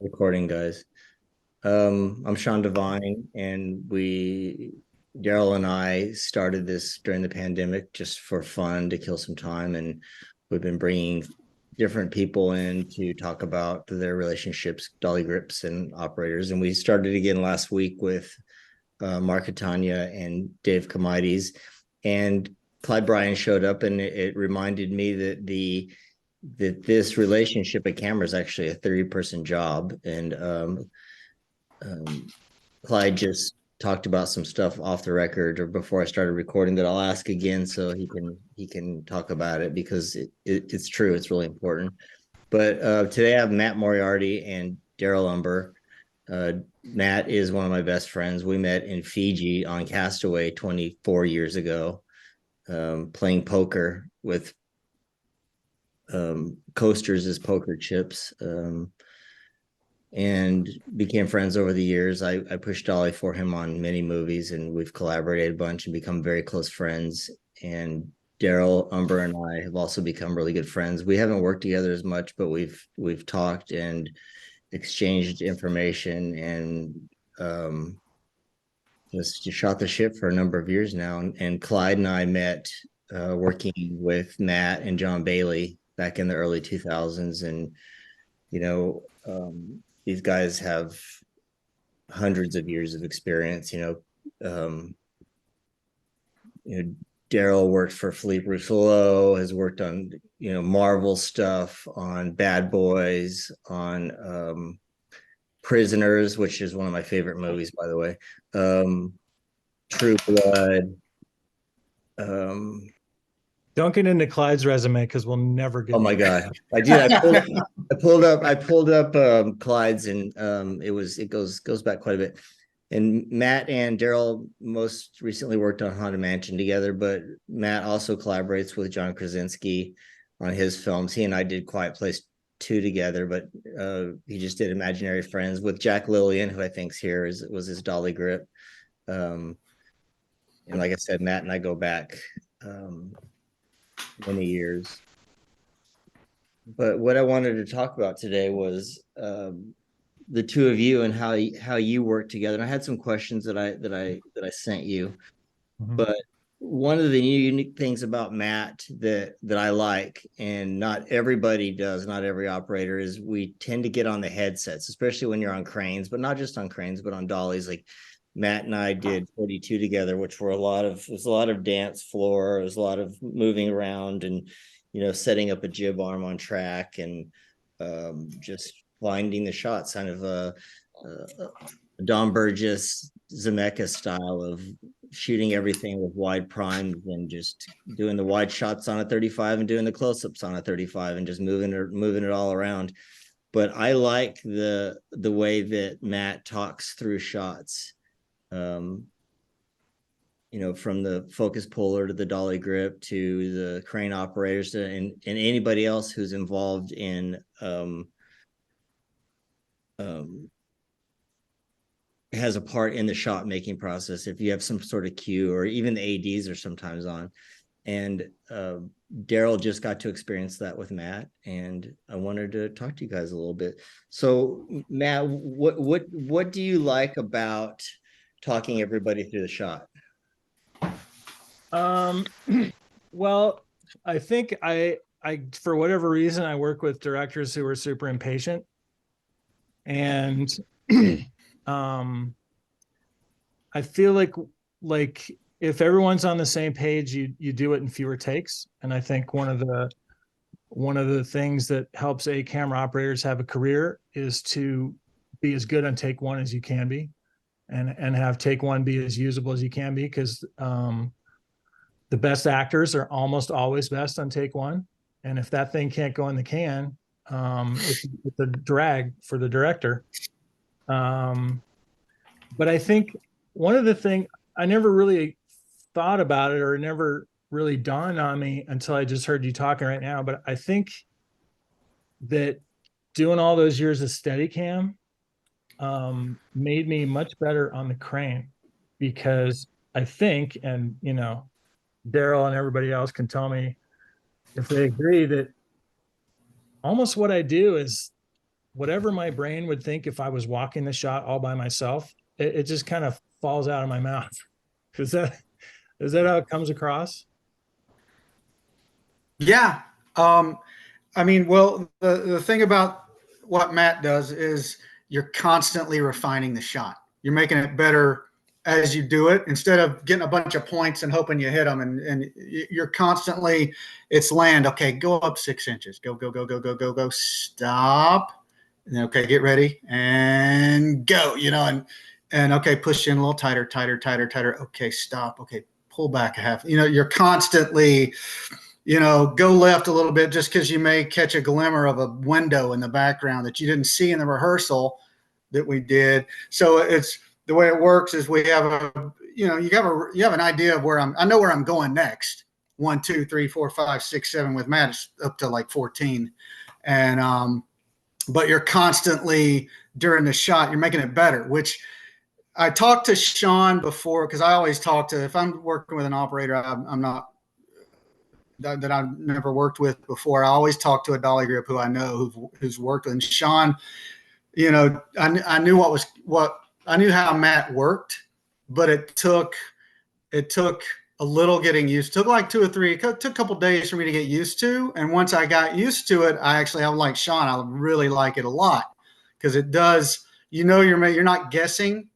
Recording, guys. I'm Sean Devine, and Daryl and I started this during the pandemic just for fun to kill some time, and we've been bringing different people in to talk about their relationships, dolly grips, and operators. And we started again last week with Mark Catania and Dave Comides, and Clyde Bryan showed up, and it reminded me that this relationship at camera is actually a 30-person job. And Clyde just talked about some stuff off the record or before I started recording that I'll ask again so he can talk about it because it's true. It's really important. But today I have Matt Moriarty and Darryl Humber. Matt is one of my best friends. We met in Fiji on Castaway 24 years ago, playing poker with coasters as poker chips, and became friends over the years. I pushed Dolly for him on many movies, and we've collaborated a bunch and become very close friends. And Darryl Humber and I have also become really good friends. We haven't worked together as much, but we've talked and exchanged information and just shot the ship for a number of years now. And Clyde and I met working with Matt and John Bailey back in the early 2000s. And, you know, these guys have hundreds of years of experience. Darryl worked for Philippe Rousselot, has worked on, Marvel stuff, on Bad Boys, on Prisoners, which is one of my favorite movies, by the way. True Blood. Don't get into Clyde's resume because we'll never get. Oh my God, I did. I pulled up Clyde's, and it goes back quite a bit. And Matt and Darryl most recently worked on Haunted Mansion together, but Matt also collaborates with John Krasinski on his films. He and I did Quiet Place 2 together, but he just did Imaginary Friends with Jack Lillian, who I think's here was his dolly grip. And like I said, Matt and I go back many years. But what I wanted to talk about today was the two of you and how you work together. And I had some questions that I sent you. Mm-hmm. But one of the unique things about Matt that I like, and not everybody does, not every operator, is we tend to get on the headsets, especially when you're on cranes, but not just on cranes, but on dollies. Like Matt and I did 42 together, which were it was a lot of dance floor, it was a lot of moving around and, setting up a jib arm on track and just finding the shots, kind of a Don Burgess Zemeckis style of shooting everything with wide primes and just doing the wide shots on a 35 and doing the close-ups on a 35 and just moving it all around. But I like the way that Matt talks through shots. From the focus puller to the dolly grip to the crane operators and anybody else who's involved in has a part in the shot making process. If you have some sort of cue, or even the ADs are sometimes on. And Darryl just got to experience that with Matt, and I wanted to talk to you guys a little bit. So Matt, what do you like about talking everybody through the shot? Well, I think I for whatever reason, I work with directors who are super impatient, and I feel like if everyone's on the same page, you do it in fewer takes. And I think one of the things that helps camera operators have a career is to be as good on take one as you can be, and have take one be as usable as you can be, because the best actors are almost always best on take one. And if that thing can't go in the can, it's a drag for the director. But I think one of the things, I never really thought about it, or never really dawned on me until I just heard you talking right now. But I think that doing all those years of Steadicam made me much better on the crane, because I think, and Darryl and everybody else can tell me if they agree, that almost what I do is whatever my brain would think if I was walking the shot all by myself, it just kind of falls out of my mouth. Is that how it comes across? Yeah. I mean, well, the thing about what Matt does is you're constantly refining the shot. You're making it better as you do it instead of getting a bunch of points and hoping you hit them. And you're constantly, it's land. Okay, go up 6 inches. Go, go, go, go, go, go, go. Stop. And then, okay, get ready and go, and okay, push in a little tighter, tighter, tighter, tighter. Okay, stop. Okay, pull back a half. You're constantly, go left a little bit just because you may catch a glimmer of a window in the background that you didn't see in the rehearsal that we did. So it's the way it works is we have you have an idea of I know where I'm going next. 1, 2, 3, 4, 5, 6, 7 with Matt it's up to like 14. And, but you're constantly during the shot, you're making it better, which I talked to Sean before, because I always talk to, if I'm working with an operator, I'm not, that I've never worked with before. I always talk to a Dolly grip who I know who's worked with. And Sean, I knew I knew how Matt worked, but it took a little getting used. It took like 2 or 3. It took a couple days for me to get used to. And once I got used to it, I'm like Sean. I really like it a lot because it does. You're not guessing.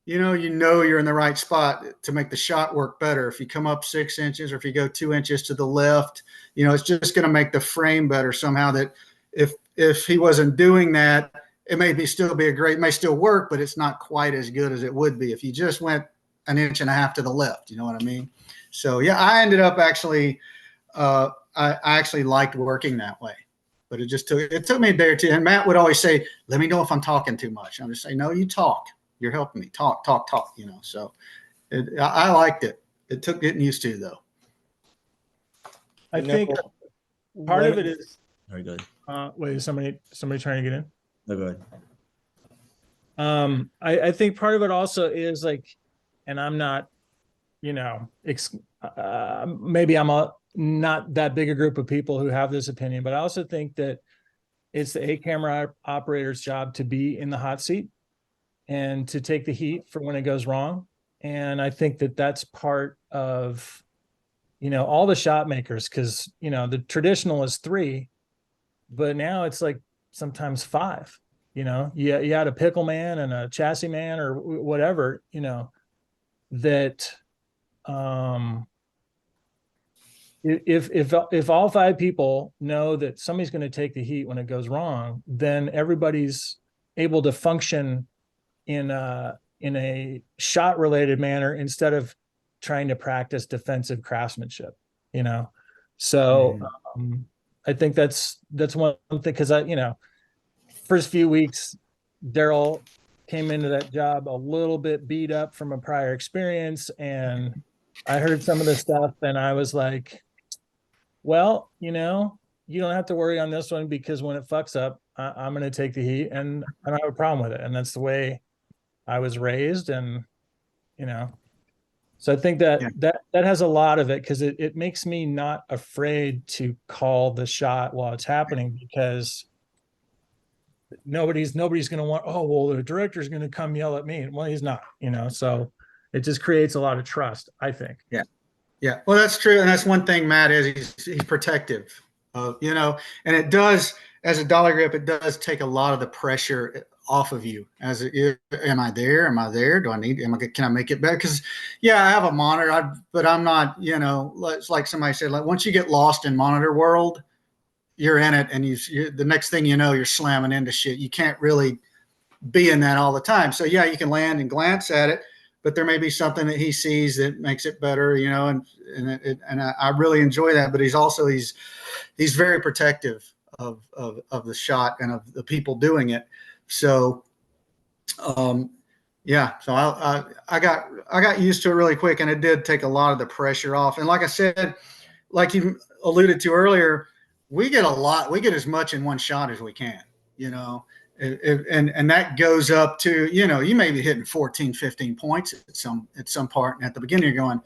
You're in the right spot to make the shot work better. If you come up 6 inches or if you go 2 inches to the left, it's just going to make the frame better somehow. That if he wasn't doing that, it may still work, but it's not quite as good as it would be if you just went 1.5 inches to the left. You know what I mean? So yeah, I ended up actually, I actually liked working that way, but it took me a day or two. And Matt would always say, "Let me know if I'm talking too much." I'm just saying, "No, you talk. You're helping me talk. So I liked it. It took getting used to, though. I think part of it is. Very good. Wait, is somebody trying to get in? No, go ahead. I think part of it also is like, and I'm not, maybe I'm not that big a group of people who have this opinion, but I also think that it's the camera operator's job to be in the hot seat and to take the heat for when it goes wrong. And I think that that's part of, all the shot makers, because, the traditional is 3, but now it's like sometimes 5, you had a pickle man and a chassis man or whatever, that, if all 5 people know that somebody's going to take the heat when it goes wrong, then everybody's able to function in a shot related manner instead of trying to practice defensive craftsmanship, So I think that's one thing, because first few weeks, Darryl came into that job a little bit beat up from a prior experience, and I heard some of the stuff and I was like, well, you don't have to worry on this one, because when it fucks up, I'm going to take the heat, and I don't have a problem with it. And that's the way I was raised. And, so I think that has a lot of it, because it makes me not afraid to call the shot while it's happening, because nobody's going to want, oh, well, the director's going to come yell at me. Well, he's not, so it just creates a lot of trust, I think. Yeah. Yeah. Well, that's true. And that's one thing Matt is, he's protective of, and it does, as a Dolly grip, it does take a lot of the pressure off of you. Am I there? Can I make it better? Because I have a monitor, but I'm not, it's like somebody said, like once you get lost in monitor world, you're in it, and the next thing you're slamming into shit. You can't really be in that all the time. So you can land and glance at it, but there may be something that he sees that makes it better, and I really enjoy that. But he's very protective of the shot and of the people doing it. So, so I got used to it really quick, and it did take a lot of the pressure off. And like I said, like you alluded to earlier, we get as much in one shot as we can, and that goes up to, you may be hitting 14, 15 points at some part. And at the beginning, you're going,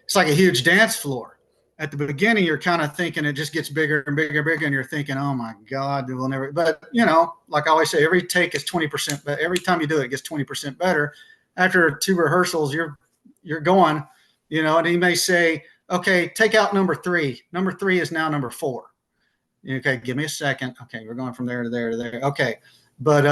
it's like a huge dance floor. at the beginning, you're kind of thinking it just gets bigger and bigger and bigger, and you're thinking, oh my God, we'll never. But like I always say, every take is 20%. But every time you do it, it gets 20% better. After 2 rehearsals, you're going, and he may say, okay, take out number 3. Number 3 is now number 4. Okay, give me a second. Okay, we're going from there to there to there. Okay, but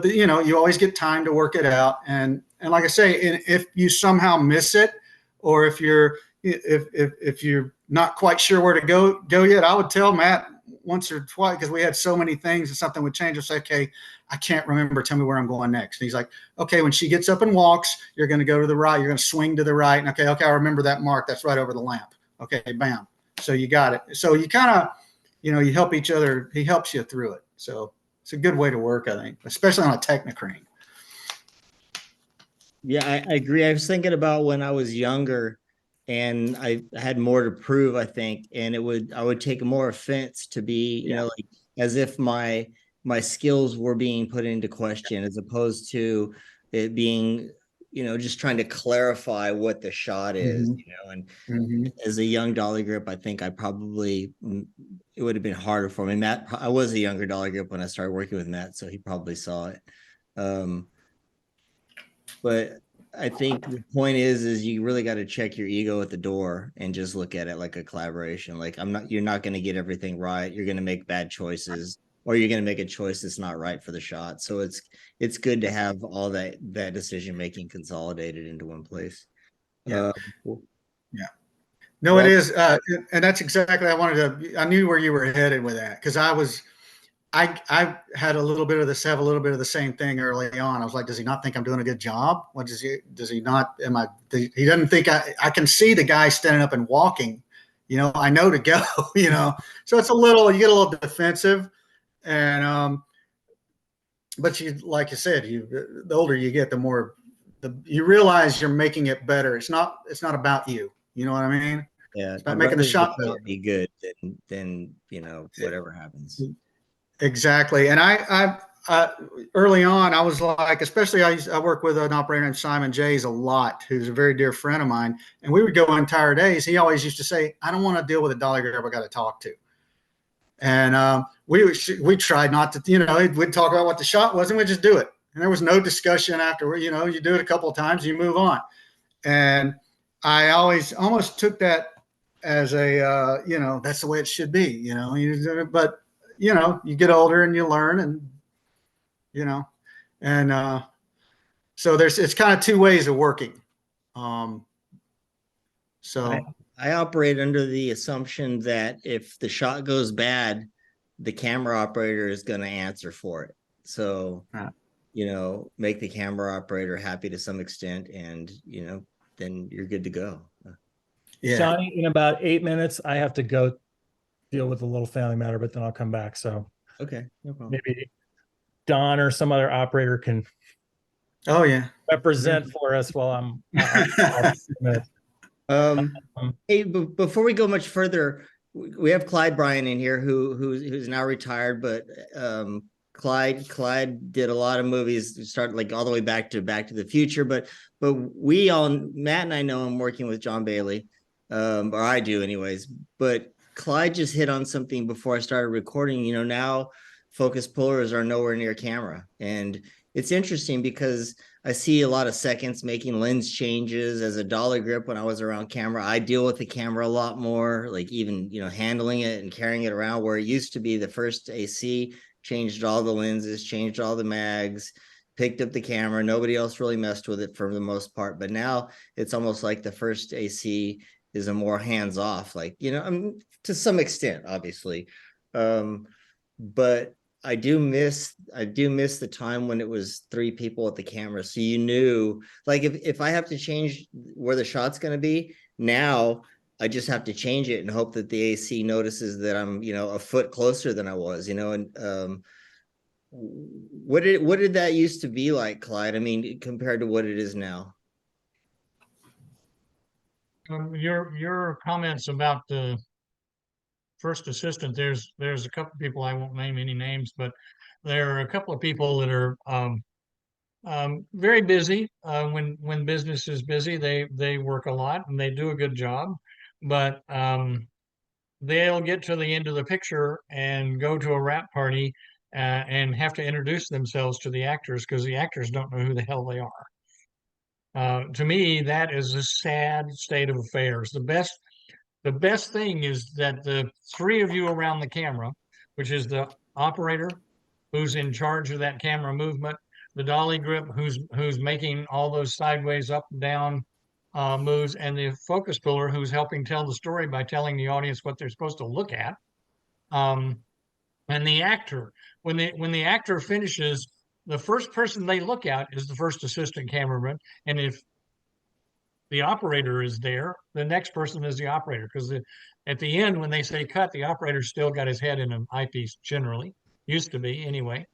you always get time to work it out. And like I say, if you somehow miss it, or if you're not quite sure where to go yet, I would tell Matt once or twice, because we had so many things and something would change. I'd say, okay, I can't remember. Tell me where I'm going next. And he's like, okay, when she gets up and walks, you're going to go to the right. You're going to swing to the right. And okay, I remember that mark. That's right over the lamp. Okay, bam. So you got it. So you kind of, you help each other. He helps you through it. So it's a good way to work, I think, especially on a Technicrane. Yeah, I agree. I was thinking about when I was younger and I had more to prove, I think, and I would take more offense to be, like as if my skills were being put into question, as opposed to it being, just trying to clarify what the shot is, and as a young dolly grip, I think it would have been harder for me. Matt, I was a younger dolly grip when I started working with Matt, so he probably saw it. But I think the point is you really got to check your ego at the door and just look at it like a collaboration. Like you're not going to get everything right. You're going to make bad choices, or you're going to make a choice that's not right for the shot. So it's good to have all that decision making consolidated into one place. Yeah. Yeah. No, it is. And that's exactly, I knew where you were headed with that. Cause I had a little bit of the same thing early on. I was like, does he not think I'm doing a good job? What does he not, he doesn't think I can see the guy standing up and walking, I know to go, so it's you get a little defensive, and, but like you said, the older you get, the more you realize you're making it better. It's not about you. You know what I mean? Yeah. It's about making the shot better. Be good than whatever happens. Exactly. And I early on, I was like, especially I work with an operator named Simon Jays a lot, who's a very dear friend of mine. And we would go entire days. He always used to say, I don't want to deal with a dolly grip I got to talk to. And we tried not to, we'd talk about what the shot was and we'd just do it. And there was no discussion afterward. You do it a couple of times, you move on. And I almost took that as a, that's the way it should be, but you get older and you learn, and so it's kind of 2 ways of working. So I operate under the assumption that if the shot goes bad, the camera operator is going to answer for it. So, make the camera operator happy to some extent, and, then you're good to go. Yeah. Johnny, in about 8 minutes, I have to go deal with a little family matter, but then I'll come back. So okay, no problem. Maybe Don or some other operator can represent for us while hey, before we go much further, we have Clyde Bryan in here who's now retired, but Clyde did a lot of movies, started like all the way back to the Future, but Matt and I know him working with John Bailey, or I do anyways, but Clyde just hit on something before I started recording. Now focus pullers are nowhere near camera. And it's interesting because I see a lot of seconds making lens changes. As a dolly grip, when I was around camera, I deal with the camera a lot more, like even, handling it and carrying it around, where it used to be the first AC changed all the lenses, changed all the mags, picked up the camera. Nobody else really messed with it for the most part. But now it's almost like the first AC is a more hands-off, like, to some extent, obviously. But I do miss the time when it was 3 people at the camera. So like if I have to change where the shot's going to be, now I just have to change it and hope that the AC notices that I'm, a foot closer than I was, and what did that used to be like, Clyde? I mean, compared to what it is now? Your comments about the first assistant, there's a couple of people, I won't name any names, but there are a couple of people that are very busy. When business is busy, they work a lot and they do a good job. but they'll get to the end of the picture and go to a wrap party and have to introduce themselves to the actors because the actors don't know who the hell they are. To me, that is a sad state of affairs. The best thing is that the three of you around the camera, which is the operator who's in charge of that camera movement, the dolly grip who's making all those sideways up and down moves, and the focus puller who's helping tell the story by telling the audience what they're supposed to look at. And the actor, when the actor finishes, the first person they look at is the first assistant cameraman, and if the operator is there, the next person is the operator, because at the end when they say cut, the operator's still got his head in an eyepiece. Generally, used to be anyway.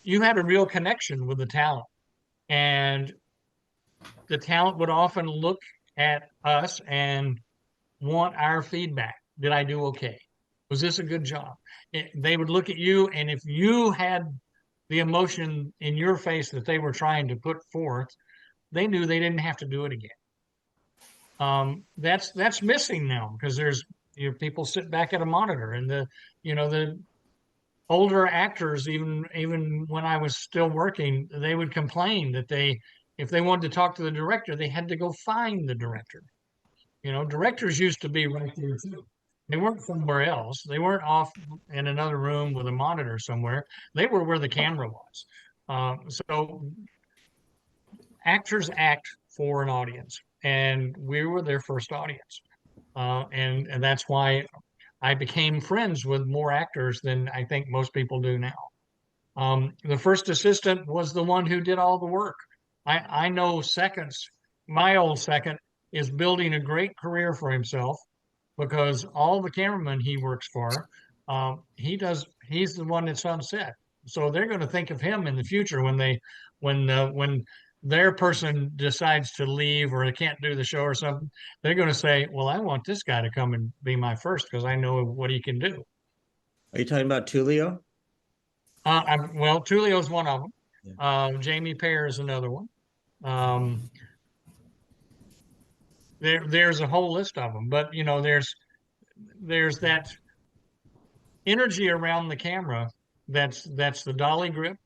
You had a real connection with the talent, and the talent would often look at us and want our feedback. Did I do okay? Was this a good job? They would look at you, and if you had the emotion in your face that they were trying to put forth, they knew they didn't have to do it again. That's missing now because there's people sit back at a monitor, and the older actors, even when I was still working, they would complain that if they wanted to talk to the director, they had to go find the director. Directors used to be right there too. They weren't somewhere else. They weren't off in another room with a monitor somewhere. They were where the camera was. So actors act for an audience, and we were their first audience. And that's why I became friends with more actors than I think most people do now. The first assistant was the one who did all the work. I know seconds. My old second is building a great career for himself because all the cameramen he works for, he's the one that's on set. So they're going to think of him in the future when their person decides to leave or they can't do the show or something. They're going to say, well, I want this guy to come and be my first because I know what he can do. Are you talking about Tulio? Well, Tulio's one of them. Yeah. Jamie Pear is another one. There's a whole list of them, but there's that energy around the camera. That's the dolly grip,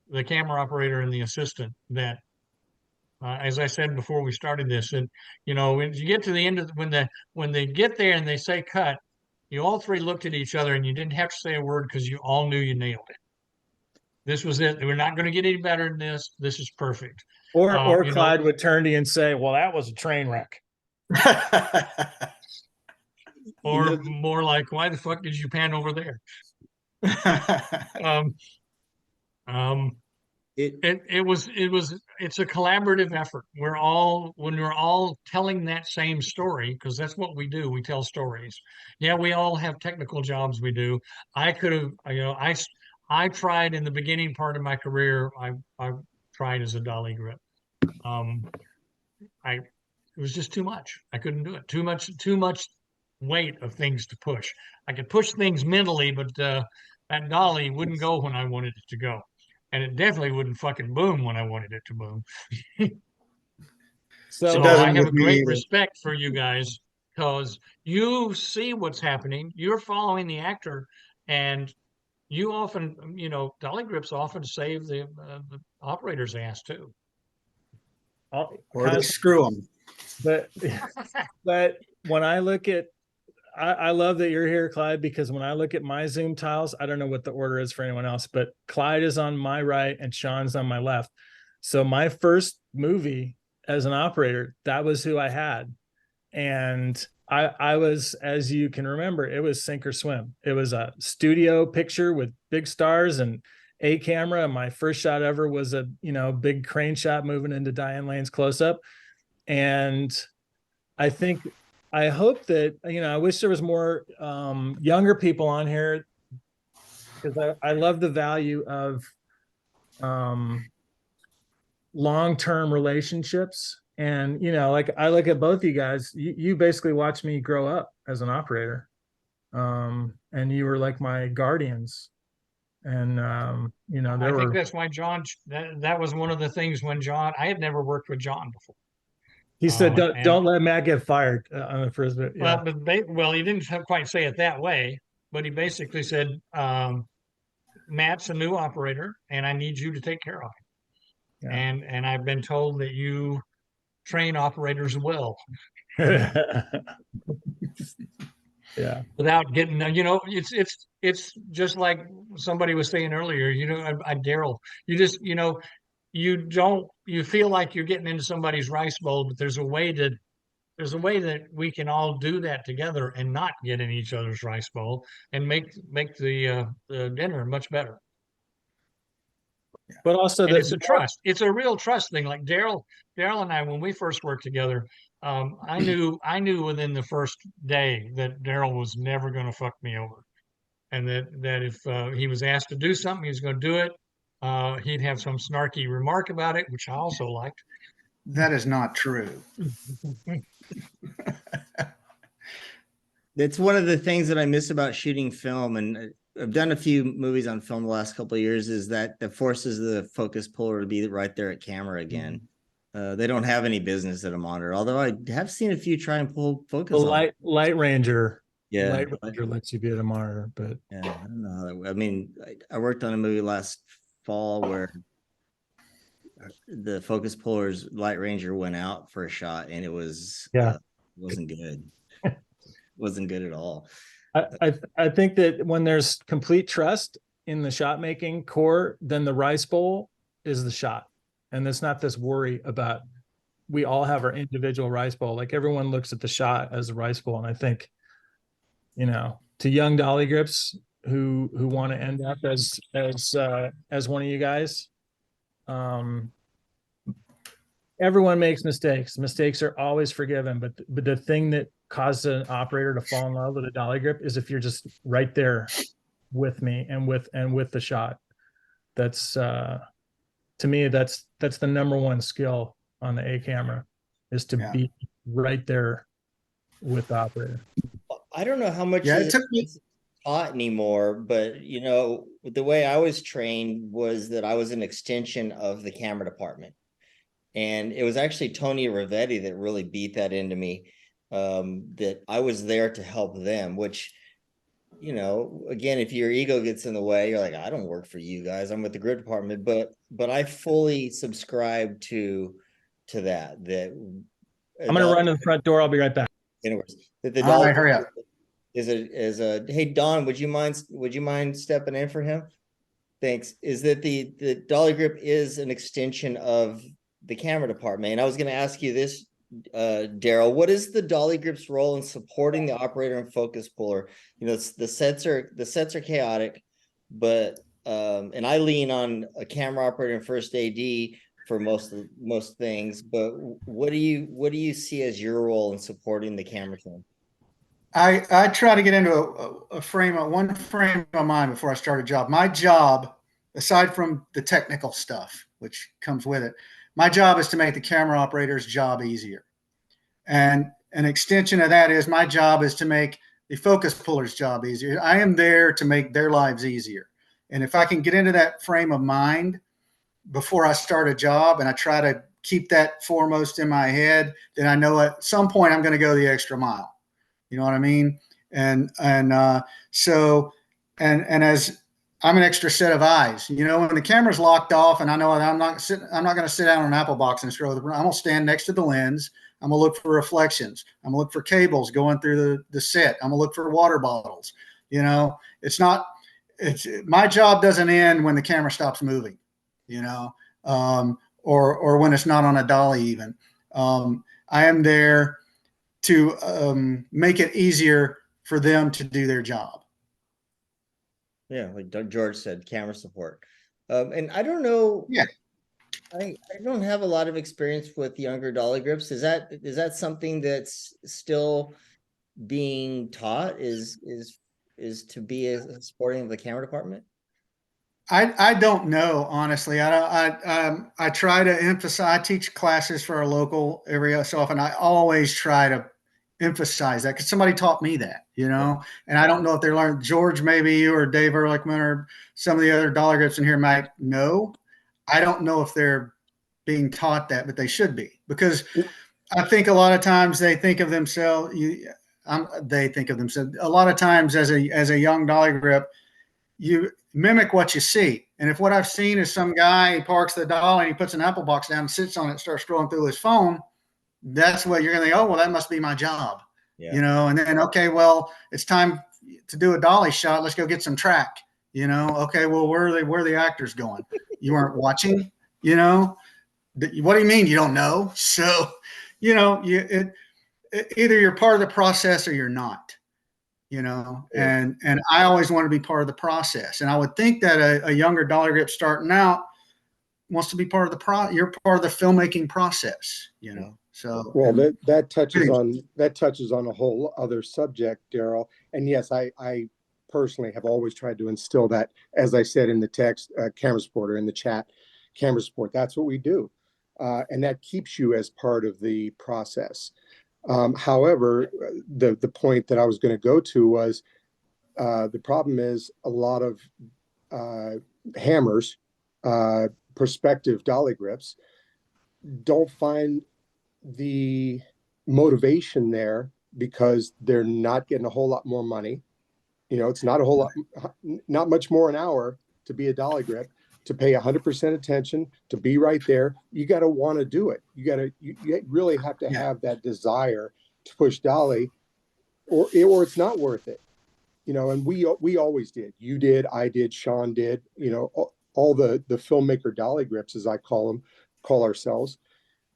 the camera operator, and the assistant. That, as I said before we started this, and when you get to the end of when they get there and they say cut, you all three looked at each other and you didn't have to say a word because you all knew you nailed it. This was it. We're not going to get any better than this. This is perfect. Or Clyde would turn to you and say, well, that was a train wreck. Or more like, why the fuck did you pan over there? It's a collaborative effort. When we're all telling that same story, because that's what we do. We tell stories. Yeah, we all have technical jobs we do. I could have, I tried in the beginning part of my career, I tried as a dolly grip. It was just too much. I couldn't do it. Too much weight of things to push. I could push things mentally, but that dolly wouldn't go when I wanted it to go. And it definitely wouldn't fucking boom when I wanted it to boom. So I have a great respect for you guys because you see what's happening. You're following the actor, and you often, dolly grips often save the operator's ass too. Or they screw them. But when I look at, I love that you're here, Clyde, because when I look at my Zoom tiles, I don't know what the order is for anyone else, but Clyde is on my right and Sean's on my left. So my first movie as an operator, that was who I had. And I was, as you can remember, it was sink or swim. It was a studio picture with big stars and a camera. And my first shot ever was a, big crane shot moving into Diane Lane's close up. And I hope that, I wish there was more younger people on here because I love the value of long-term relationships. And, like I look at both you guys, you basically watched me grow up as an operator. And you were like my guardians. And, I think that's why John, that was one of the things when John, I had never worked with John before. He said, And- don't let Matt get fired on the first bit. Yeah. well, he didn't quite say it that way, but he basically said, Matt's a new operator, and I need you to take care of him. Yeah. And I've been told that you train operators well Yeah. without getting, it's just like somebody was saying earlier, Daryl, you just, you feel like you're getting into somebody's rice bowl, but there's a way that we can all do that together and not get in each other's rice bowl and make the dinner much better. But also And it's a trust. It's a real trust thing. Like Darryl and I, when we first worked together, I knew within the first day that Darryl was never going to fuck me over, and that if he was asked to do something, he was going to do it. He'd have some snarky remark about it, which I also liked. That is not true. That's one of the things that I miss about shooting film, and I've done a few movies on film the last couple of years, is that forces the focus puller to be right there at camera again. They don't have any business at a monitor, although I have seen a few try and pull focus on Light Ranger. Yeah, Light Ranger lets you be at a monitor, but yeah, I don't know how that, I mean, I worked on a movie last fall where the focus puller's Light Ranger went out for a shot, and it was wasn't good. Wasn't good at all. I think that when there's complete trust in the shot making core, then the rice bowl is the shot. And there's not this worry about, we all have our individual rice bowl. Like everyone looks at the shot as a rice bowl. And I think, to young dolly grips who want to end up as one of you guys, everyone makes mistakes. Mistakes are always forgiven, but the thing that causes an operator to fall in love with a dolly grip is if you're just right there with me and with the shot. That's to me, that's the number one skill on the A camera, is to be right there with the operator. I don't know how much it took me taught anymore, but the way I was trained was that I was an extension of the camera department. And it was actually Tony Rivetti that really beat that into me, that I was there to help them, which, again, if your ego gets in the way, you're like, I don't work for you guys, I'm with the grip department. But I fully subscribe to that. I'm going to run to the front door. I'll be right back. Anyways, that the all right, hurry up. Is a hey, Don, would you mind stepping in for him? Thanks. Is that the dolly grip is an extension of the camera department. And I was going to ask you this, Darryl, what is the dolly grip's role in supporting the operator and focus puller? The sets are chaotic, but and I lean on a camera operator and first AD for most things. But what do you see as your role in supporting the camera team? I try to get into one frame of mind before I start a job. My job, aside from the technical stuff, which comes with it, my job is to make the camera operator's job easier. And an extension of that is my job is to make the focus puller's job easier. I am there to make their lives easier. And if I can get into that frame of mind before I start a job, and I try to keep that foremost in my head, then I know at some point I'm going to go the extra mile. You know what I mean? And so as I'm an extra set of eyes, when the camera's locked off and I know I'm not going to sit down on an apple box and throw I'm going to stand next to the lens. I'm going to look for reflections. I'm going to look for cables going through the set. I'm going to look for water bottles. My job doesn't end when the camera stops moving, or when it's not on a dolly even. I am there to make it easier for them to do their job. Yeah, like George said, camera support. And I don't know. Yeah. I don't have a lot of experience with younger dolly grips. Is that something that's still being taught? Is to be a supporting of the camera department? I don't know, honestly. I try to emphasize. I teach classes for our local area so often. I always try to emphasize that because somebody taught me that, and I don't know if they learned. George, maybe you or Dave Ehrlichman or some of the other dolly grips in here might know. I don't know if they're being taught that, but they should be, because I think a lot of times they think of themselves. They think of themselves. A lot of times, as a young dolly grip, you mimic what you see. And if what I've seen is some guy, he parks the dolly and he puts an apple box down and sits on it, and starts scrolling through his phone, that's what you're going to think. Oh, well, that must be my job, Yeah. you know. And then, okay, well, it's time to do a dolly shot. Let's go get some track, you know. Okay, well, where are the actors going? You weren't watching, you know. What do you mean you don't know? So, you know, either you're part of the process or you're not, you know. Yeah. And I always want to be part of the process. And I would think that a younger dolly grip starting out wants to be part of you're part of the filmmaking process, you know. So well, that touches on a whole other subject, Darryl. And yes, I personally have always tried to instill that, as I said in the text, camera support, or in the chat, camera support. That's what we do. And that keeps you as part of the process. However, the point that I was going to go to was the problem is a lot of hammers, prospective dolly grips, don't find the motivation there because they're not getting a whole lot more money. You know, it's not a whole lot, not much more an hour to be a dolly grip, to pay 100% attention, to be right there. You got to want to do it. You really have to have that desire to push dolly, or it's not worth it. You know, and we always did. You did, I did, Sean did, you know, all the filmmaker dolly grips, as I call ourselves.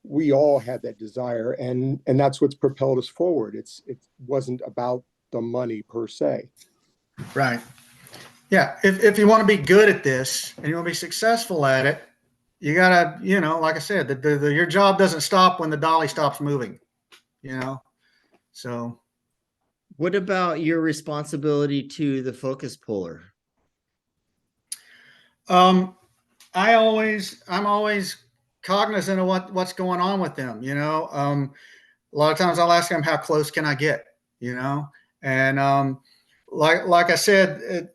We all had that desire, and that's what's propelled us forward. It wasn't about the money per se. right. Yeah. If you want to be good at this and you want to be successful at it, you gotta, you know, like I said, your job doesn't stop when the dolly stops moving, you know. So What about your responsibility to the focus puller? I'm always cognizant of what's going on with them, you know. A lot of times I'll ask them, how close can I get, you know? And like I said,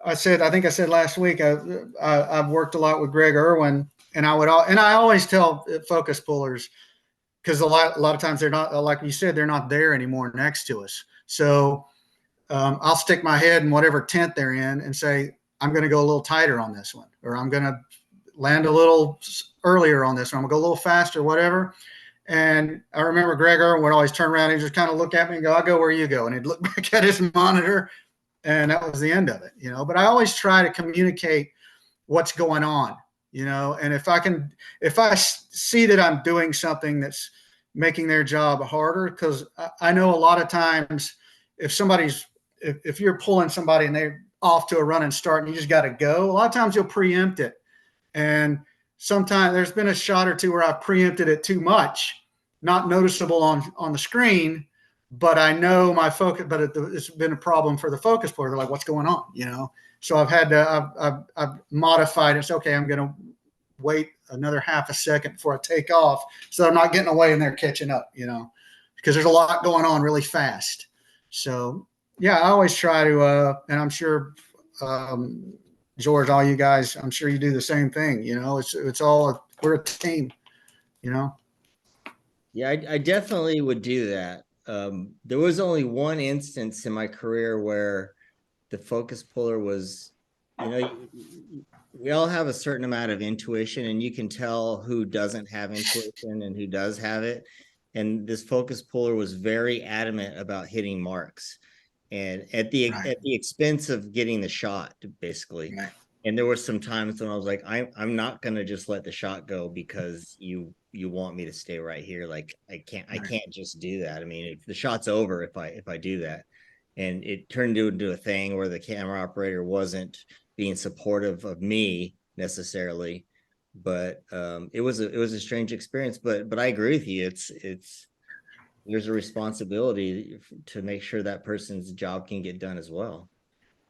I think I said last week, I've worked a lot with Greg Irwin, and I always tell focus pullers, because a lot of times they're not, like you said, they're not there anymore next to us. So I'll stick my head in whatever tent they're in and say, I'm going to go a little tighter on this one, or I'm going to land a little earlier on this one. I'm going to go a little faster, whatever. And I remember Greg Irwin would always turn around and just kind of look at me and go, I'll go where you go. And he'd look back at his monitor, and that was the end of it, you know. But I always try to communicate what's going on, you know. And if I see that I'm doing something that's making their job harder, because I know a lot of times if you're pulling somebody and they're off to a running start and you just got to go, a lot of times you'll preempt it. And sometimes there's been a shot or two where I've preempted it too much, not noticeable on the screen, but I know my focus, but it's been a problem for the focus puller. They're like, what's going on? You know? So I've modified it. It's okay. I'm going to wait another half a second before I take off, so I'm not getting away and they're catching up, you know, because there's a lot going on really fast. So yeah, I always try to, and I'm sure, George, all you guys, I'm sure you do the same thing. You know, we're a team, you know? Yeah, I definitely would do that. There was only one instance in my career where the focus puller was, you know, we all have a certain amount of intuition, and you can tell who doesn't have intuition and who does have it. And this focus puller was very adamant about hitting marks, and at the expense of getting the shot, basically. Right. And there were some times when I was like, I'm not gonna just let the shot go because you want me to stay right here. Like I can't just do that. I mean, if the shot's over if I do that. And it turned into a thing where the camera operator wasn't being supportive of me necessarily, but it was a strange experience. But I agree with you. There's a responsibility to make sure that person's job can get done as well.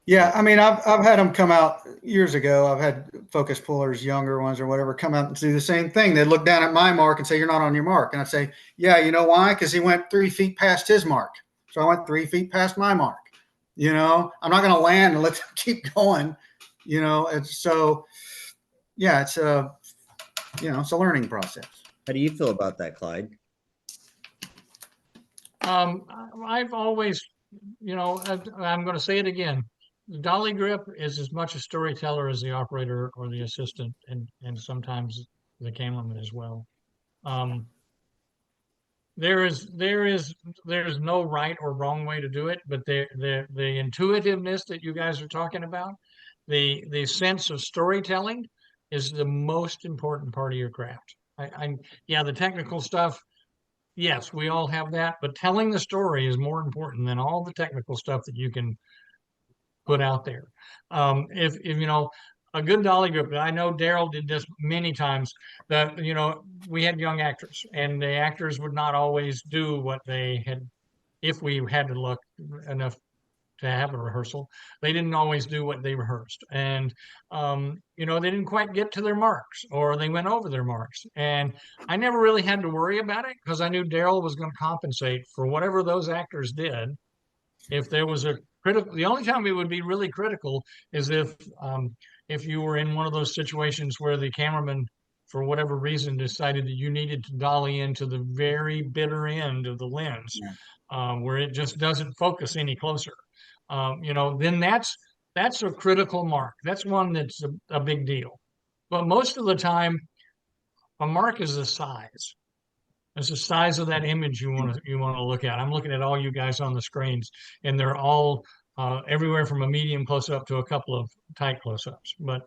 Yeah, I mean, I've had them come out years ago. I've had focus pullers, younger ones or whatever, come out and do the same thing. They'd look down at my mark and say, "You're not on your mark." And I'd say, "Yeah, you know why? Because he went 3 feet past his mark. So I went 3 feet past my mark. You know, I'm not going to land and let them keep going. You know, it's so, yeah, it's a learning process." How do you feel about that, Clyde? I've always, I'm going to say it again. The dolly grip is as much a storyteller as the operator or the assistant, and sometimes the cameraman as well. Um, there's no right or wrong way to do it, but the intuitiveness that you guys are talking about, the sense of storytelling is the most important part of your craft. Yeah, the technical stuff, yes, we all have that, but telling the story is more important than all the technical stuff that you can put out there. If a good dolly grip, I know Darryl did this many times. That we had young actors, and the actors would not always do what they had. If we had to look enough to have a rehearsal, they didn't always do what they rehearsed, and they didn't quite get to their marks, or they went over their marks. And I never really had to worry about it because I knew Darryl was going to compensate for whatever those actors did. If there was a critical, the only time we would be really critical is if you were in one of those situations where the cameraman, for whatever reason, decided that you needed to dolly into the very bitter end of the lens, where it just doesn't focus any closer. Then that's a critical mark. That's one that's a big deal. But most of the time, a mark is the size. It's the size of that image you want to look at. I'm looking at all you guys on the screens, and they're all everywhere from a medium close up to a couple of tight close ups. But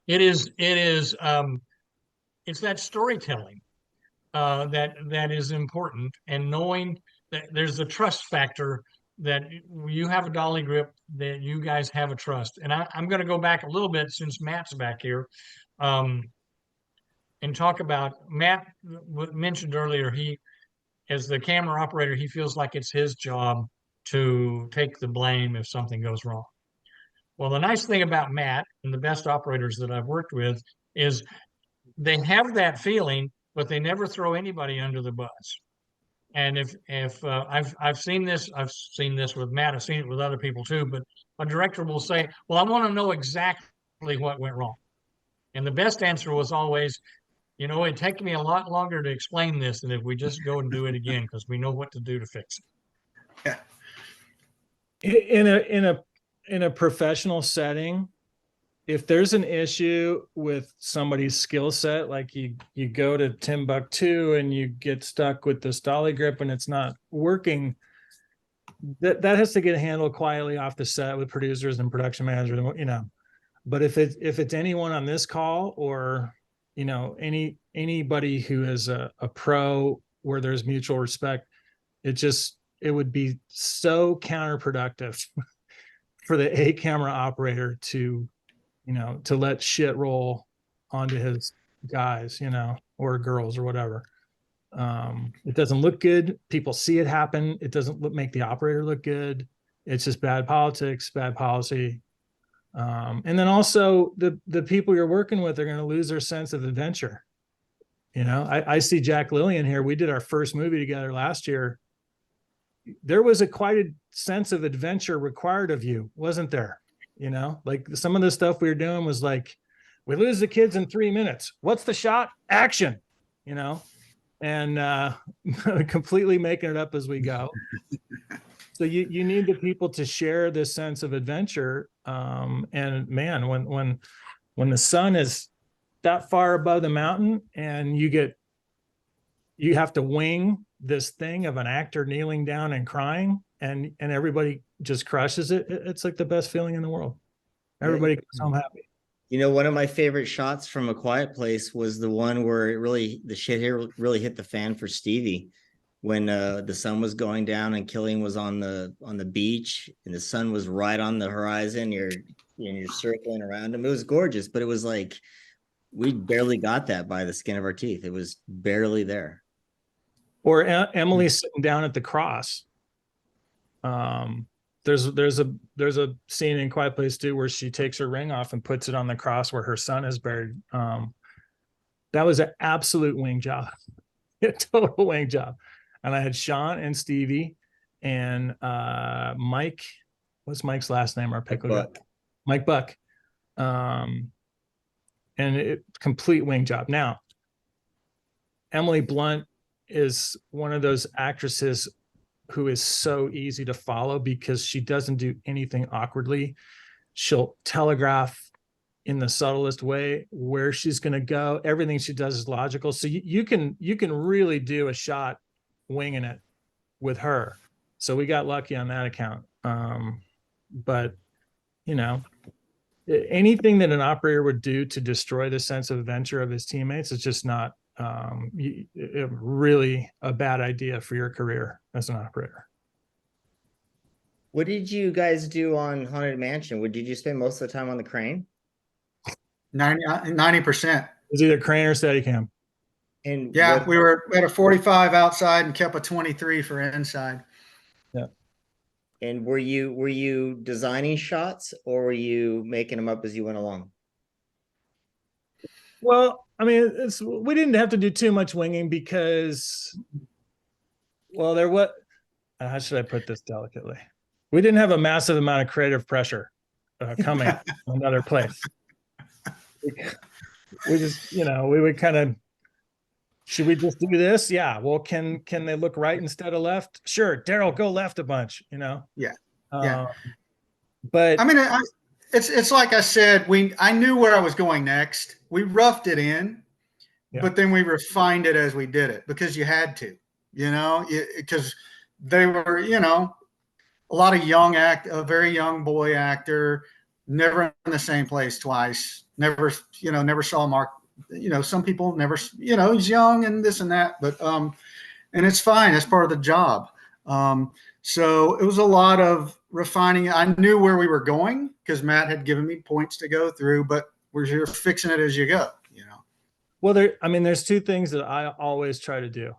it's that storytelling that is important, and knowing that there's a trust factor, that you have a dolly grip, that you guys have a trust. And I'm going to go back a little bit since Matt's back here. And talk about, Matt mentioned earlier, he, as the camera operator, he feels like it's his job to take the blame if something goes wrong. Well, the nice thing about Matt and the best operators that I've worked with is they have that feeling, but they never throw anybody under the bus. And if I've seen this with Matt, I've seen it with other people too, but a director will say, well, I want to know exactly what went wrong. And the best answer was always, it'd take me a lot longer to explain this than if we just go and do it again, because we know what to do to fix Yeah. In a professional setting, if there's an issue with somebody's skill set, like you go to Timbuktu and you get stuck with this dolly grip and it's not working, that has to get handled quietly off the set with producers and production managers, But if it's anyone on this call, or anybody who is a pro where there's mutual respect, it would be so counterproductive for the camera operator to let shit roll onto his guys, or girls or whatever. It doesn't look good. People see it happen. It doesn't make the operator look good. It's just bad politics, bad policy. And then also the people you're working with are going to lose their sense of adventure. I see Jack Lillian here. We did our first movie together last year. There was quite a sense of adventure required of you, wasn't there? Like some of the stuff we were doing was like, we lose the kids in 3 minutes. What's the shot? Action, and completely making it up as we go. So you need the people to share this sense of adventure. And man, when the sun is that far above the mountain and you have to wing this thing of an actor kneeling down and crying, and everybody just crushes it. It's like the best feeling in the world. Everybody goes home happy. One of my favorite shots from A Quiet Place was the one where the shit here really hit the fan for Stevie, when the sun was going down and Killian was on the beach and the sun was right on the horizon. You're circling around him. It was gorgeous, but it was like we barely got that by the skin of our teeth. It was barely there. Or Emily sitting down at the cross. There's a scene in Quiet Place 2 where she takes her ring off and puts it on the cross where her son is buried. That was an absolute wing job, a total wing job. And I had Sean and Stevie and Mike. What's Mike's last name? Our pickle guy, Mike Buck. And it complete wing job. Now, Emily Blunt is one of those actresses who is so easy to follow because she doesn't do anything awkwardly. She'll telegraph in the subtlest way where she's going to go. Everything she does is logical. So you can really do a shot winging it with her. So we got lucky on that account. But you know, anything that an operator would do to destroy the sense of adventure of his teammates is just not really a bad idea for your career as an operator. What did you guys do on Haunted Mansion? Did you spend most of the time on the crane? 90%. It was either crane or Steadicam. And Yeah, we were at a 45 outside and kept a 23 for inside. Yeah. And were you designing shots or were you making them up as you went along? Well, I mean, we didn't have to do too much winging because, well, how should I put this delicately? We didn't have a massive amount of creative pressure coming from another place. We just, we would kind of, should we just do this? Yeah. Well, can they look right instead of left? Sure. Darryl, go left a bunch, Yeah. But I mean, it's like I said, I knew where I was going next. We roughed it in, but then we refined it as we did it because you had to, because they were, a lot of a very young boy actor, never in the same place twice, never saw Mark. Some people never, he's young and this and that, but, and it's fine. That's part of the job. So it was a lot of refining. I knew where we were going because Matt had given me points to go through, but you're fixing it as you go, Well, there's two things that I always try to do.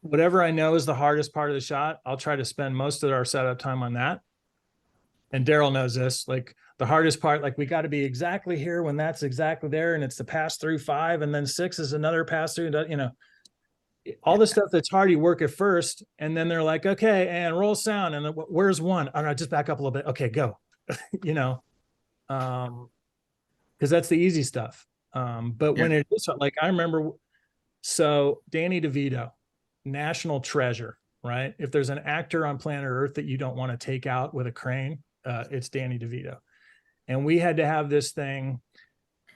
Whatever I know is the hardest part of the shot, I'll try to spend most of our setup time on that. And Darryl knows this, like the hardest part, like we got to be exactly here when that's exactly there. And it's the pass through 5 and then 6 is another pass through, all the stuff that's hard, you work at first. And then they're like, okay, and roll sound. And then, where's 1? Oh, no, just back up a little bit. Okay, go, because that's the easy stuff. But when it is like, I remember, so Danny DeVito, national treasure, right? If there's an actor on planet Earth that you don't want to take out with a crane, it's Danny DeVito. And we had to have this thing.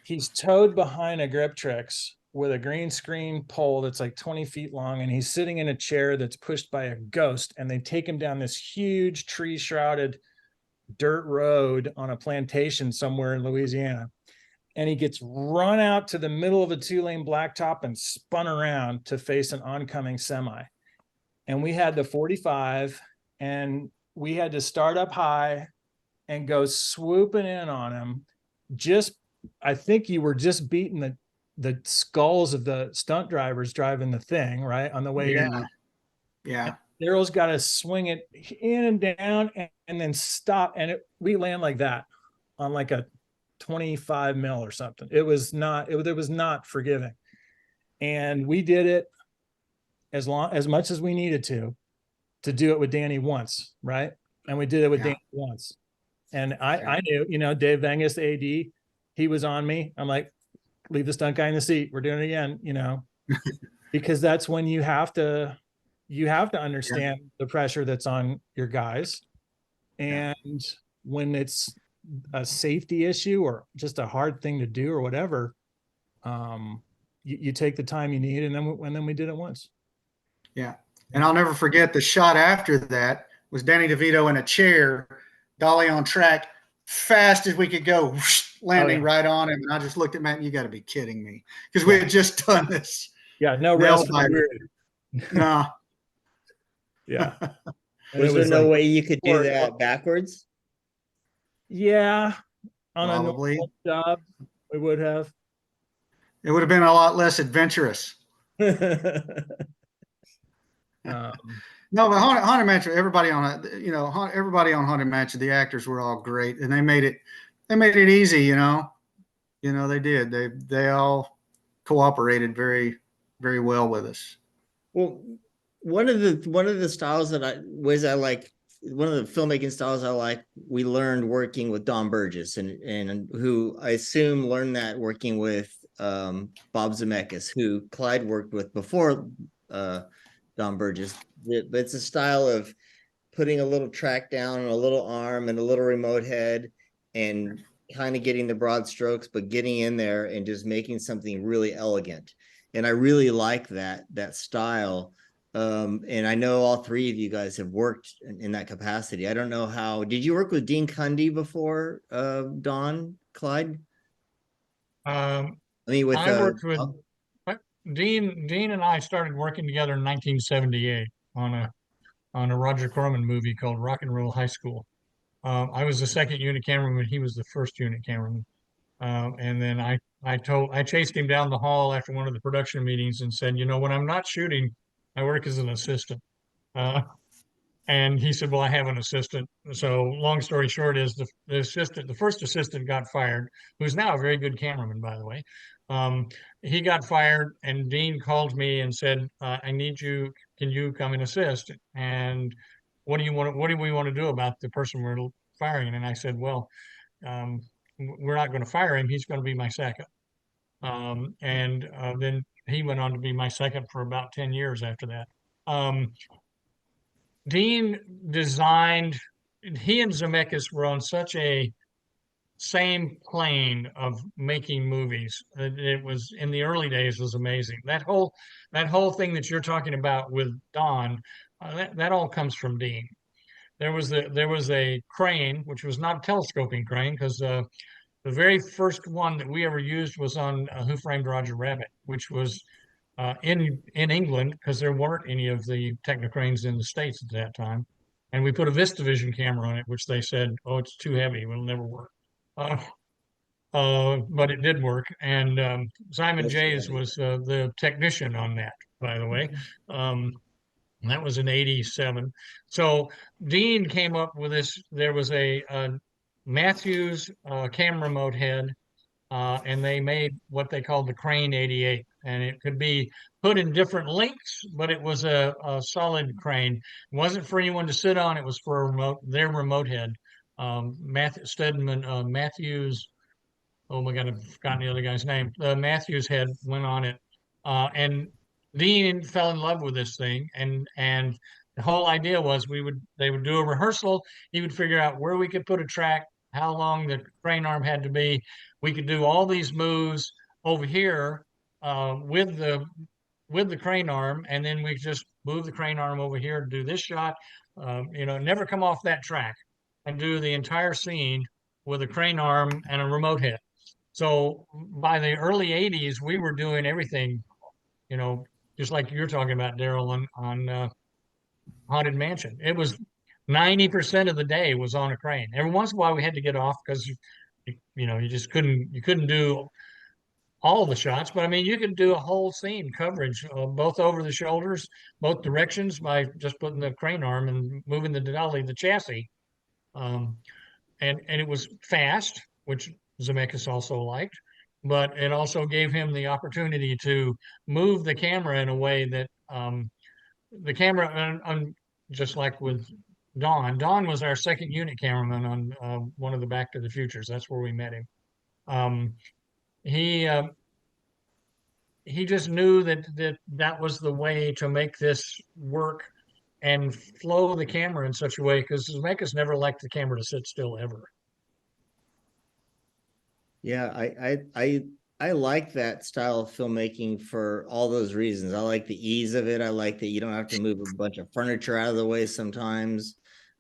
He's towed behind a grip tricks with a green screen pole that's like 20 feet long. And he's sitting in a chair that's pushed by a ghost. And they take him down this huge tree shrouded dirt road on a plantation somewhere in Louisiana. And he gets run out to the middle of a 2-lane blacktop and spun around to face an oncoming semi. And we had the 45 and we had to start up high and go swooping in on him. I think you were just beating the skulls of the stunt drivers driving the thing, right? On the way. Yeah. Darryl's got to swing it in and down and then stop. And we land like that on like a 25 mil or something. It was not forgiving. And we did it as much as we needed to do it with Danny once, right? And we did it with Danny once. And I knew, Dave Vengus, the AD, he was on me. I'm like, leave the stunt guy in the seat. We're doing it again, because that's when you have to understand the pressure that's on your guys. And when it's a safety issue or just a hard thing to do or whatever, you take the time you need. And then we did it once. Yeah. And I'll never forget the shot after that was Danny DeVito in a chair, Dolly on track, fast as we could go, landing right on him. And I just looked at Matt and you got to be kidding me. Because we had just done this. Yeah. No rest. No. Yeah. Was there no way you could do that backwards? Yeah. On Probably. a normal job, we would have. It would have been a lot less adventurous. No, but Haunted Mansion, everybody on Haunted Mansion, the actors were all great, and they made it easy. They did. They all cooperated very, very well with us. Well, one of the styles that I like, one of the filmmaking styles I like, we learned working with Don Burgess, and who I assume learned that working with Bob Zemeckis, who Clyde worked with before Don Burgess. But it's a style of putting a little track down and a little arm and a little remote head and kind of getting the broad strokes, but getting in there and just making something really elegant. And I really like that style. And I know all three of you guys have worked in that capacity. I don't know how, did you work with Dean Cundy before, Don, Clyde? Um, I mean, with I worked with Dean and I started working together in 1978 on a Roger Corman movie called Rock and Roll High School. I was the second unit cameraman. He was the first unit cameraman. And then I chased him down the hall after one of the production meetings and said, you know, when I'm not shooting, I work as an assistant. Uh, and he said, well, I have an assistant. So long story short is the first assistant got fired, who's now a very good cameraman, by the way. He got fired and Dean called me and said, I need you, can you come and assist? And what do we want to do about the person we're firing? And I said, well, um, we're not going to fire him. He's going to be my second. And then he went on to be my second for about 10 years after that. Dean designed, he and Zemeckis were on such a same plane of making movies. It was in the early days was amazing. That whole thing that you're talking about with Don, that all comes from Dean. There was a crane, which was not a telescoping crane, because the very first one that we ever used was on Who Framed Roger Rabbit, which was in England because there weren't any of the Technocranes in the States at that time. And we put a VistaVision camera on it, which they said, "Oh, it's too heavy; it'll never work." Uh, but it did work. And Simon Jays was the technician on that, by the way. And that was in '87. So Dean came up with this. There was a Matthews camera mode head, and they made what they called the Crane 88, and it could be put in different lengths, but it was a solid crane. It wasn't for anyone to sit on; it was for their remote head. Matthews. Oh my God, I've forgotten the other guy's name. Matthews head went on it, and Dean fell in love with this thing, and the whole idea was they would do a rehearsal. He would figure out where we could put a track, how long the crane arm had to be. We could do all these moves over here with the crane arm, and then we just move the crane arm over here to do this shot. Never come off that track and do the entire scene with a crane arm and a remote head. So by the early '80s, we were doing everything, just like you're talking about, Darryl, on Haunted Mansion. It was 90% of the day was on a crane. Every once in a while, we had to get off because you just couldn't do all the shots. But I mean, you could do a whole scene coverage, both over the shoulders, both directions, by just putting the crane arm and moving the dolly, the chassis. Um, and it was fast, which Zemeckis also liked, but it also gave him the opportunity to move the camera in a way that the camera, just like with Don was our second unit cameraman on one of the Back to the Futures. That's where we met him. Um, he he just knew that was the way to make this work and flow the camera in such a way, because Zemeckis never liked the camera to sit still ever. Yeah, I like that style of filmmaking for all those reasons. I like the ease of it. I like that you don't have to move a bunch of furniture out of the way sometimes.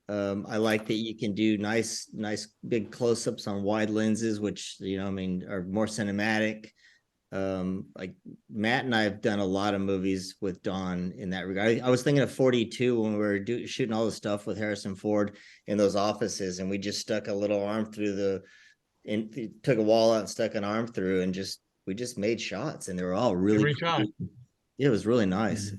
I like that you can do nice big close-ups on wide lenses, which are more cinematic. Like Matt and I have done a lot of movies with Don in that regard. I was thinking of 42 when we were shooting all the stuff with Harrison Ford in those offices, and we just stuck a little arm through and took a wall out and stuck an arm through, and we just made shots, and they were all really Every shot. It was really nice.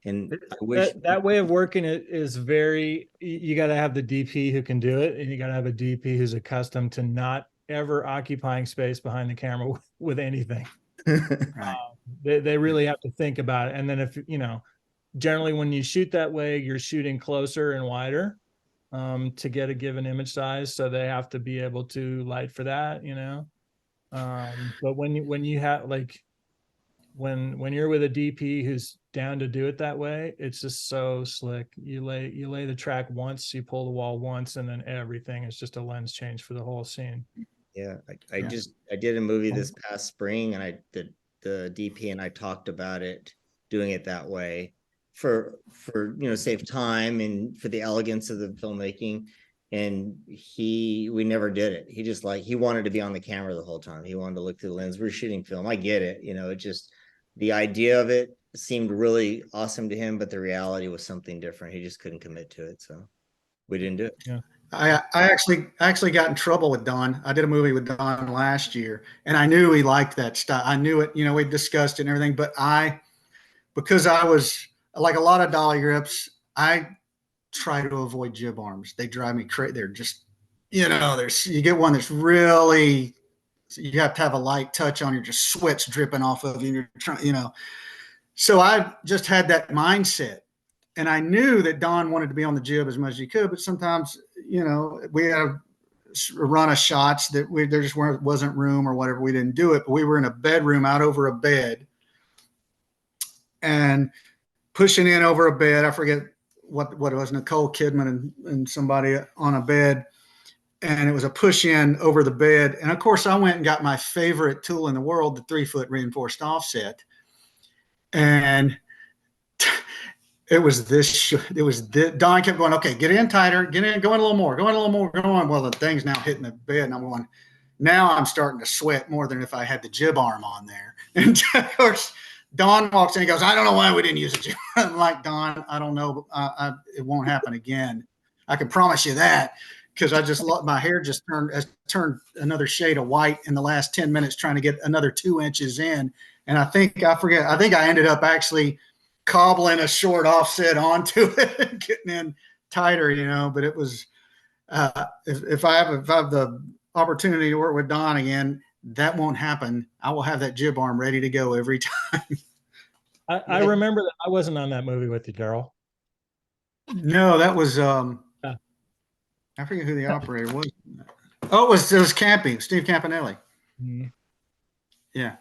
And I wish that way of working it is you got to have the DP who can do it, and you got to have a DP who's accustomed to not ever occupying space behind the camera with anything. Right. They really have to think about it. And then if generally when you shoot that way, you're shooting closer and wider to get a given image size, so they have to be able to light for that. But when you have like when you're with a DP who's down to do it that way, it's just so slick. You lay the track once, you pull the wall once, and then everything is just a lens change for the whole scene. Yeah, I Yeah. I did a movie this past spring, and the DP and I talked about it, doing it that way for save time and for the elegance of the filmmaking. And we never did it. He wanted to be on the camera the whole time. He wanted to look through the lens. We're shooting film. I get it. It just the idea of it seemed really awesome to him, but the reality was something different. He just couldn't commit to it, so we didn't do it. Yeah. I actually got in trouble with Don. I did a movie with Don last year, and I knew he liked that style. I knew it. We discussed it and everything. But because I was like a lot of dolly grips, I try to avoid jib arms. They drive me crazy. They're just, you get one that's really, you have to have a light touch on. Your just sweat's dripping off of you. And you're trying, So I just had that mindset. And I knew that Don wanted to be on the jib as much as he could, but sometimes, we had a run of shots that there just wasn't room or whatever. We didn't do it, but we were in a bedroom out over a bed and pushing in over a bed. I forget what it was, Nicole Kidman and somebody on a bed. And it was a push in over the bed. And of course I went and got my favorite tool in the world, the 3-foot reinforced offset. And it was Don kept going, okay, get in tighter, get in, go in a little more, go in a little more, go on. Well, the thing's now hitting the bed and I'm going, now I'm starting to sweat more than if I had the jib arm on there. And of course, Don walks in and goes, I don't know why we didn't use a jib. I'm like, Don, I don't know. It won't happen again. I can promise you that, because my hair just turned another shade of white in the last 10 minutes trying to get another 2 inches in. And I think I ended up actually cobbling a short offset onto it and getting in tighter, but it was, if I have the opportunity to work with Don again, that won't happen. I will have that jib arm ready to go every time. I remember that I wasn't on that movie with you, Darryl. No, that was, I forget who the operator was. Oh, it was Campy, Steve Campanelli. Mm-hmm. Yeah.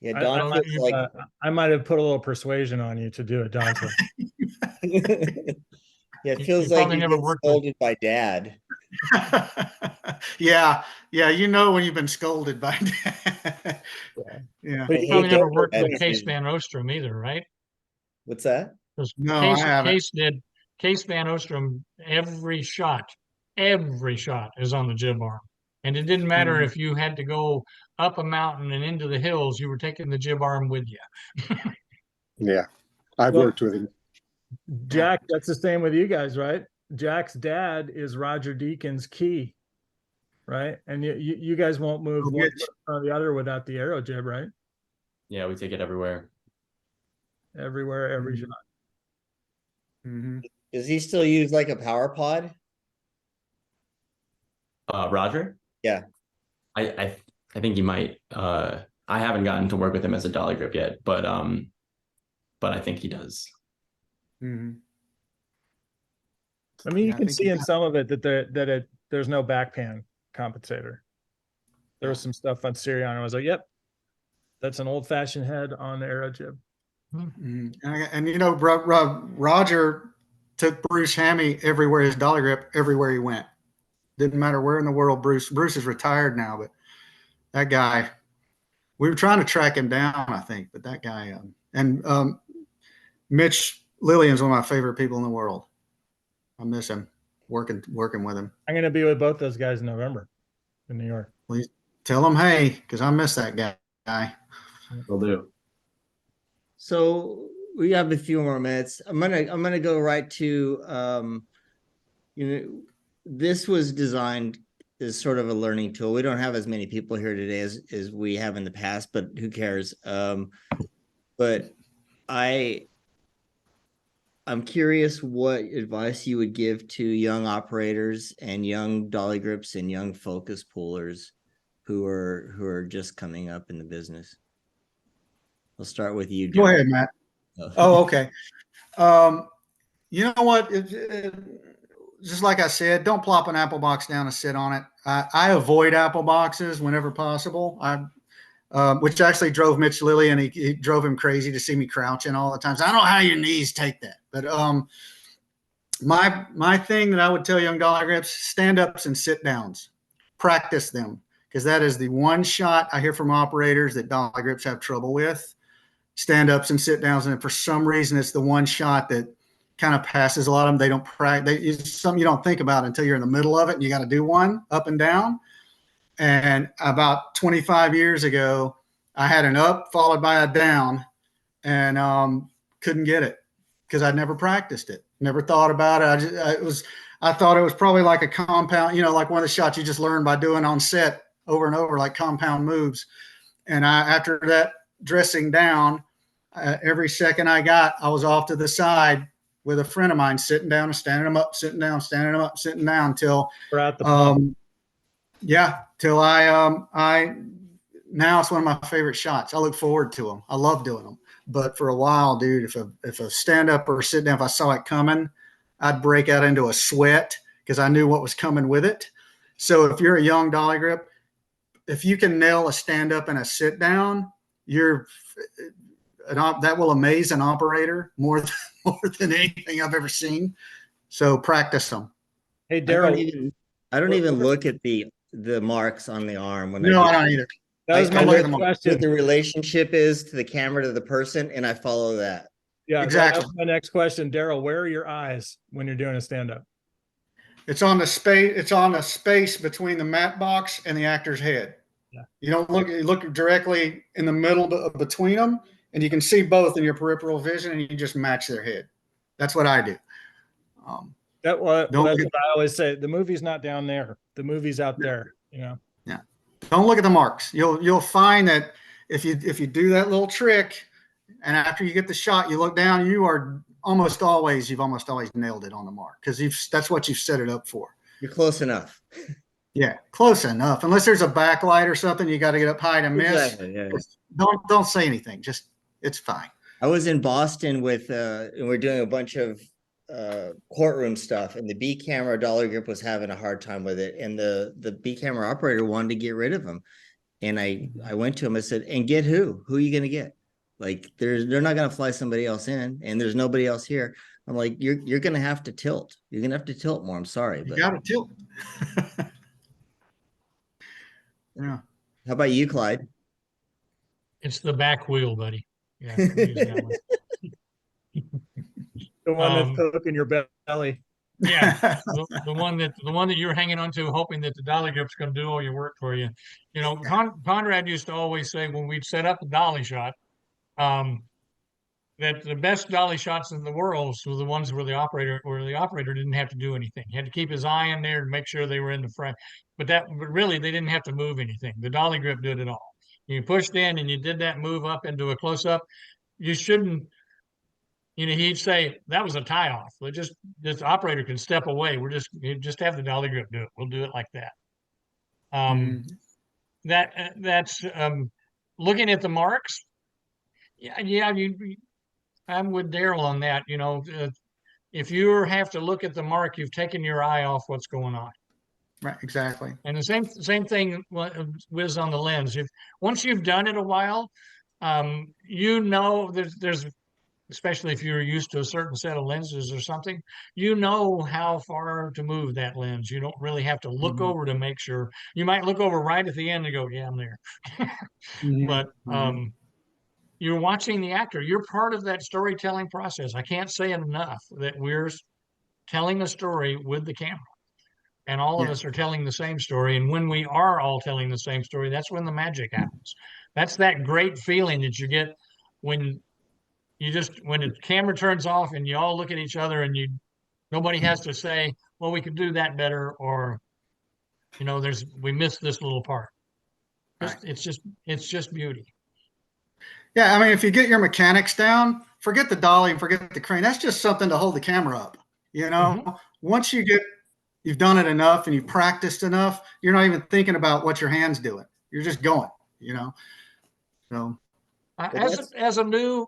Yeah, Don I might have put a little persuasion on you to do it, Don. Yeah, it feels like you've been scolded by Dad. Yeah, when you've been scolded by Dad. Yeah. But you probably never worked with Case Van Ostrom either, right? What's that? No, I haven't. Case Van Ostrom, every shot is on the jib arm. And it didn't matter if you had to go up a mountain and into the hills, you were taking the jib arm with you. Yeah, I've worked with him. Jack, that's the same with you guys, right? Jack's dad is Roger Deakins' key, right? And you guys won't move one or the other without the arrow jib, right? Yeah, we take it everywhere. Everywhere, every shot. Mm-hmm. Does he still use like a power pod? Roger? Yeah. I think he might. I haven't gotten to work with him as a dolly grip yet, but I think he does. Mm-hmm. I mean, you can see in some of it that there's no back pan compensator. There was some stuff on Sirion. I was like, yep, that's an old fashioned head on the arrow jib. Mm-hmm. And Roger took Bruce Hammy everywhere, his dolly grip, everywhere he went. Didn't matter where in the world Bruce is retired now, but that guy, we were trying to track him down, I think, but that guy, Mitch Lillian's one of my favorite people in the world. I miss him working with him. I'm going to be with both those guys in November in New York. Please tell him, hey, because I miss that guy. Will do. So we have a few more minutes. I'm gonna go right to this was designed as sort of a learning tool. We don't have as many people here today as we have in the past, but who cares? But I'm curious what advice you would give to young operators and young dolly grips and young focus pullers who are just coming up in the business. I'll start with you, Darryl. Go ahead, Matt. Oh, okay. You know what? just like I said, don't plop an apple box down and sit on it. I avoid apple boxes whenever possible. Which actually drove Mitch Lilly, and he drove him crazy to see me crouching all the time. So I don't know how your knees take that, but my thing that I would tell young dolly grips: stand ups and sit downs, practice them, because that is the one shot I hear from operators that dolly grips have trouble with. Stand ups and sit downs, and for some reason, it's the one shot that kind of passes a lot of them. They don't practice. It's something you don't think about until you're in the middle of it, and you got to do one up and down. And about 25 years ago, I had an up followed by a down, and couldn't get it because I'd never practiced it, never thought about it. I thought it was probably like a compound, like one of the shots you just learn by doing on set over and over, like compound moves. And after that dressing down, every second I got, I was off to the side with a friend of mine, sitting down and standing them up, sitting down, standing them up, sitting down till We're at the pump. till I now it's one of my favorite shots. I look forward to them. I love doing them. But for a while, dude, if a stand up or sit down, if I saw it coming, I'd break out into a sweat because I knew what was coming with it. So if you're a young dolly grip, if you can nail a stand up and a sit down, that will amaze an operator more than anything I've ever seen. So practice them. Hey, I don't Darryl, even look at the marks on the arm when No, I I don't either. that was my I next look at question. what the relationship is to the camera to the person, and I follow that. Yeah, Exactly. that's my next question. Darryl, where are your eyes when you're doing a stand-up? It's on the space. It's on the space between the matte box and the actor's head. Yeah. You don't look. You look directly in the middle between them, and you can see both in your peripheral vision, and you just match their head. That's what I do. That's what Don't I look always say. The movie's not down there. The movie's out there. Don't look at the marks. You'll find that if you do that little trick, and after you get the shot, you look down, you've almost always nailed it on the mark because that's what you've set it up for. You're close enough. Yeah, close enough. Unless there's a backlight or something, you got to get up high to miss. Exactly, yeah. Don't say anything. Just it's fine. I was in Boston with and we're doing a bunch of courtroom stuff, and the B camera dolly grip was having a hard time with it, and the B camera operator wanted to get rid of him, and I went to him. I said, "And get who? Who are you gonna get? Like, they're not gonna fly somebody else in, and there's nobody else here." I'm like, "You're gonna have to tilt. You're gonna have to tilt more. I'm sorry, but You got to tilt. Yeah. how about you, Clyde?" It's the back wheel, buddy. Yeah, I'm using that one. The one that's poking your belly. Yeah, the one that you're hanging on to, hoping that the dolly grip's going to do all your work for you. Conrad used to always say when we'd set up a dolly shot, that the best dolly shots in the world were the ones where the operator didn't have to do anything. He had to keep his eye in there and make sure they were in the front. But really they didn't have to move anything. The dolly grip did it all. You pushed in and you did that move up into a close up. You shouldn't. He'd say that was a tie off. This operator can step away. You just have the dolly grip do it. We'll do it like that. That's looking at the marks. Yeah. I'm with Darryl on that. If you have to look at the mark, you've taken your eye off what's going on. Right. Exactly. And the same thing was on the lens. Once you've done it a while, there's especially if you're used to a certain set of lenses or something, how far to move that lens. You don't really have to look over to make sure. You might look over right at the end and go, yeah, I'm there. But you're watching the actor. You're part of that storytelling process. I can't say it enough that we're telling a story with the camera. And all of us are telling the same story. And when we are all telling the same story, that's when the magic happens. That's that great feeling that you get when the camera turns off and you all look at each other and nobody has to say, well, we could do that better, or we missed this little part. Right. It's just beauty. Yeah, I mean, if you get your mechanics down, forget the dolly and forget the crane. That's just something to hold the camera up. Once you've done it enough and you've practiced enough, you're not even thinking about what your hand's doing. You're just going. So as a new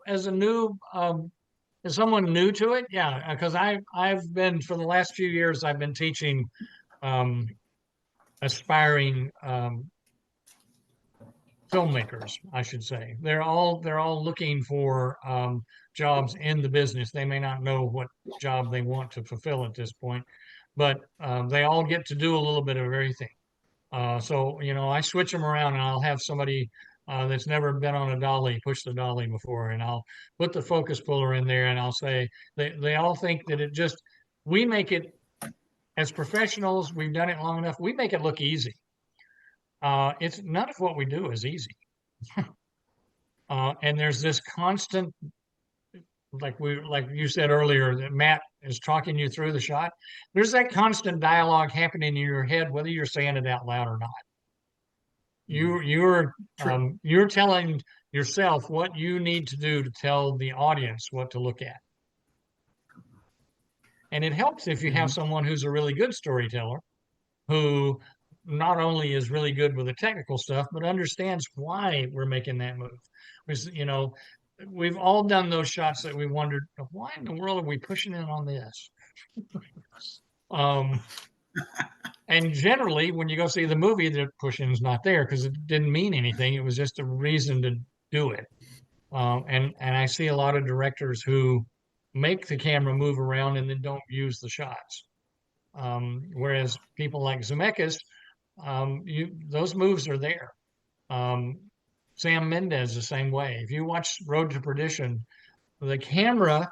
Is someone new to it? Yeah, because I've been for the last few years I've been teaching um, aspiring filmmakers, I should say. They're all looking for jobs in the business. They may not know what job they want to fulfill at this point, but they all get to do a little bit of everything. So I switch them around, and I'll have somebody that's never been on a dolly push the dolly before, and I'll put the focus puller in there, and I'll say they all think that we make it as professionals. We've done it long enough. We make it look easy. It's none of what we do is easy. And there's this constant, like you said earlier, that Matt is talking you through the shot. There's that constant dialogue happening in your head, whether you're saying it out loud or not. You're telling yourself what you need to do to tell the audience what to look at. And it helps if you have someone who's a really good storyteller, who not only is really good with the technical stuff, but understands why we're making that move. Because, we've all done those shots that we wondered, why in the world are we pushing in on this? And generally, when you go see the movie, the pushing is not there because it didn't mean anything. It was just a reason to do it. And I see a lot of directors who make the camera move around and then don't use the shots. Whereas people like Zemeckis, those moves are there. Sam Mendes the same way. If you watch Road to Perdition, the camera,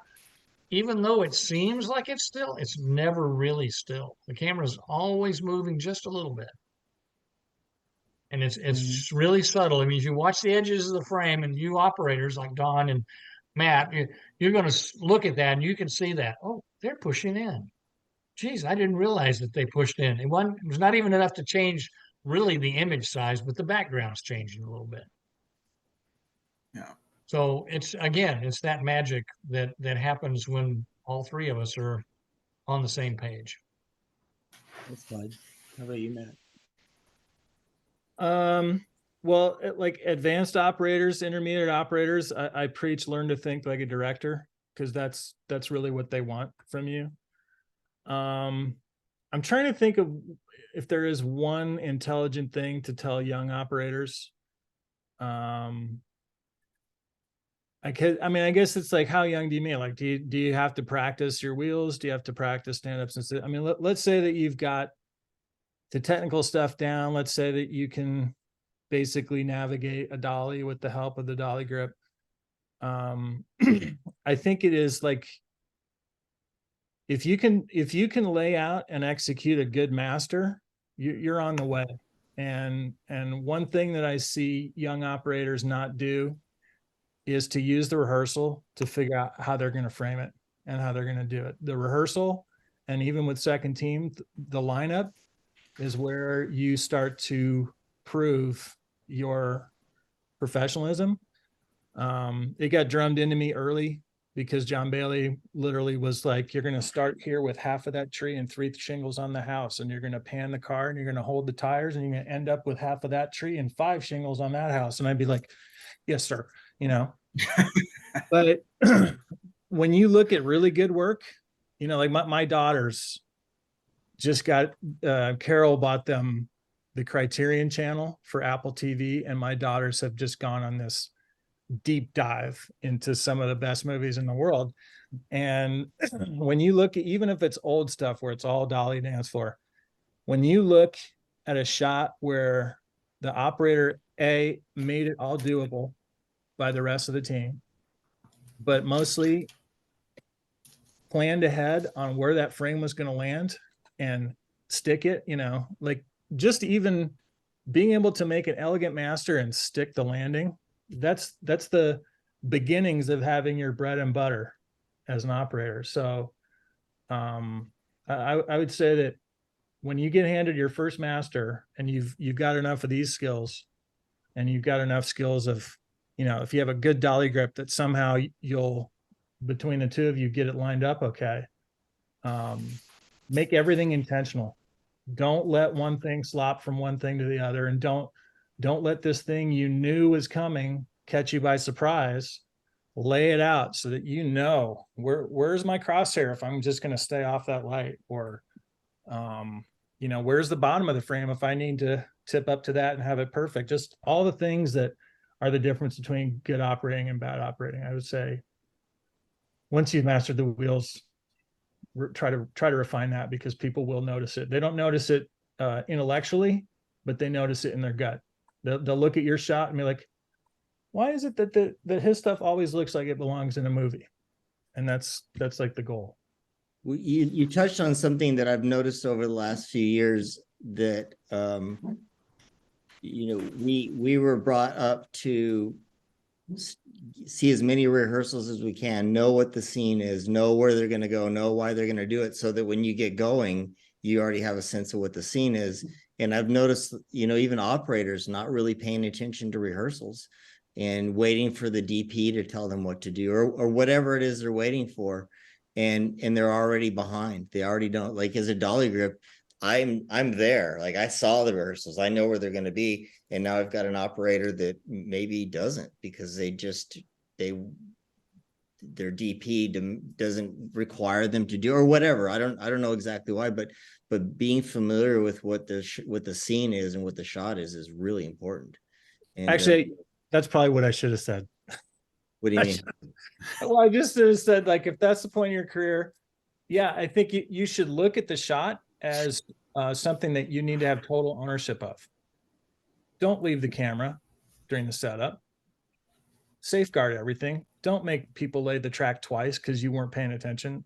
even though it seems like it's still, it's never really still. The camera's always moving just a little bit. And it's really subtle. I mean, if you watch the edges of the frame, and you operators like Don and Matt, you're going to look at that and you can see that, oh, they're pushing in. Geez, I didn't realize that they pushed in. It was not even enough to change really the image size, but the background's changing a little bit. Yeah. So it's that magic that happens when all three of us are on the same page. That's fine. How about you, Matt? Well, like advanced operators, intermediate operators, I preach learn to think like a director, because that's really what they want from you. I'm trying to think of if there is one intelligent thing to tell young operators. I guess it's like, how young do you mean? Like, do you have to practice your wheels? Do you have to practice stand-ups? I mean, let's say that you've got the technical stuff down. Let's say that you can basically navigate a dolly with the help of the dolly grip. I think it is like, if you can lay out and execute a good master, you're on the way. And one thing that I see young operators not do is to use the rehearsal to figure out how they're going to frame it and how they're going to do it. The rehearsal, and even with second team, the lineup is where you start to prove your professionalism. It got drummed into me early because John Bailey literally was like, you're going to start here with half of that tree and 3 shingles on the house, and you're going to pan the car and you're going to hold the tires, and you're going to end up with half of that tree and 5 shingles on that house. And I'd be like, yes, sir. But when you look at really good work, like my daughters just got, Carol bought them the Criterion channel for Apple TV, and my daughters have just gone on this deep dive into some of the best movies in the world. And when you look at, even if it's old stuff where it's all dolly dance floor, when you look at a shot where the operator made it all doable by the rest of the team, but mostly planned ahead on where that frame was going to land and stick it, like just even being able to make an elegant master and stick the landing, that's the beginnings of having your bread and butter as an operator. So I would say that when you get handed your first master and you've got enough of these skills, and you've got enough skills of, if you have a good dolly grip, that somehow you'll, between the two of you, get it lined up okay. Make everything intentional. Don't let one thing slop from one thing to the other, and don't let this thing you knew was coming catch you by surprise. lay it out so that you know where's my crosshair if I'm just going to stay off that light, or you know, where's the bottom of the frame if I need to tip up to that and have it perfect. Just all the things that are the difference between good operating and bad operating. I would say once you've mastered the wheels, try to refine that, because people will notice it. They don't notice it intellectually, but they notice it in their gut. They'll look at your shot and be like, why is it that his stuff always looks like it belongs in a movie? And that's like the goal. You touched on something that I've noticed over the last few years, that you know, we were brought up to see as many rehearsals as we can, know what the scene is, know where they're going to go, know why they're going to do it, so that when you get going, you already have a sense of what the scene is. And I've noticed, you know, even operators not really paying attention to rehearsals and waiting for the DP to tell them what to do, or whatever it is they're waiting for. And they're already behind. They already don't, like, as a dolly grip, I'm there. Like, I saw the rehearsals, I know where they're going to be. And now I've got an operator that maybe doesn't, because their DP doesn't require them to do, or whatever. I don't know exactly why, but being familiar with what the scene is and what the shot is really important. And actually, that's probably what I should have said. what do you mean? Well, I just said, like, if that's the point in your career, yeah, I think you should look at the shot as something that you need to have total ownership of. Don't leave the camera during the setup. Safeguard everything. Don't make people lay the track twice because you weren't paying attention.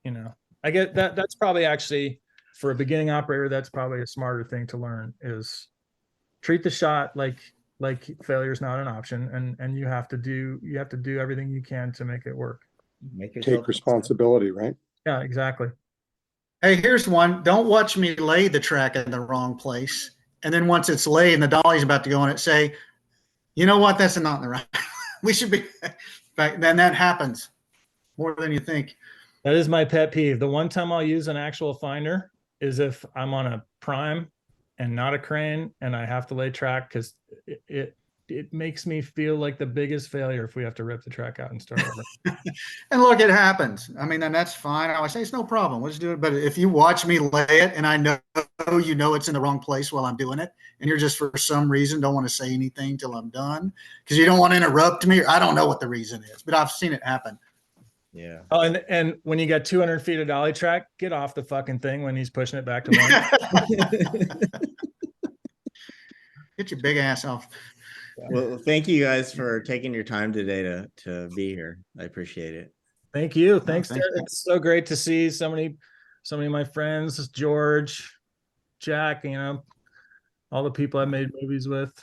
You know, I get that. That's probably actually, for a beginning operator, that's probably a smarter thing to learn, is treat the shot like failure is not an option, and you have to do everything you can to make it work. Take responsibility, right? Yeah, exactly. Hey, here's one. Don't watch me lay the track in the wrong place, and then once it's laid and the dolly's about to go on it, say, you know what, that's not in the right. We should be. Then that happens more than you think. That is my pet peeve. The one time I'll use an actual finder is if I'm on a prime and not a crane, and I have to lay track, because it makes me feel like the biggest failure if we have to rip the track out and start over. And look, it happens. I mean, and that's fine. I always say it's no problem. Let's do it. But if you watch me lay it and I know you know it's in the wrong place while I'm doing it, and you're just for some reason don't want to say anything till I'm done because you don't want to interrupt me, or I don't know what the reason is, but I've seen it happen. Yeah. Oh, and when you got 200 feet of dolly track, get off the fucking thing when he's pushing it back to one. Get your big ass off. Well, thank you guys for taking your time today to be here. I appreciate it. Thank you. Thanks. thanks. It's so great to see so many of my friends, George, Jack, you know, all the people I made movies with.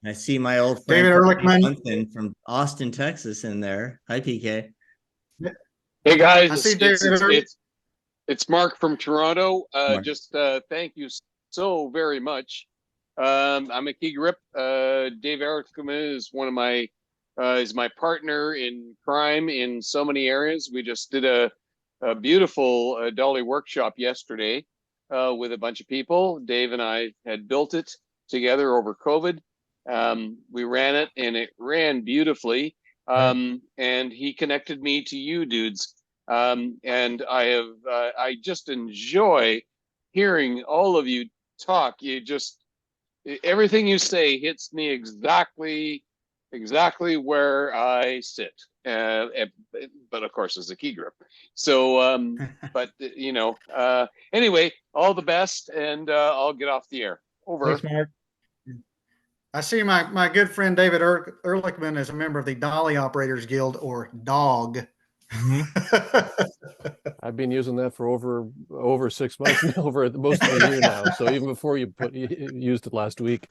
I see my old friend David Ehrlichman from Austin, Texas in there. Hi, PK. Hey guys, I see David it's Mark from Toronto. Mark. Just thank you so very much. I'm a key grip. Dave Ehrlichman is one of my is my partner in crime in so many areas. We just did a beautiful dolly workshop yesterday with a bunch of people. Dave and I had built it together over COVID. We ran it and it ran beautifully. And he connected me to you dudes. And I just enjoy hearing all of you talk. Everything you say hits me exactly where I sit. But of course, as a key grip. So, but you know, anyway, all the best, and I'll get off the air. Over. Thanks, Mark. I see my good friend David Ehrlichman is a member of the Dolly Operators Guild, or DOG. I've been using that for over 6 months now, over most of the year now. So even before you used it last week.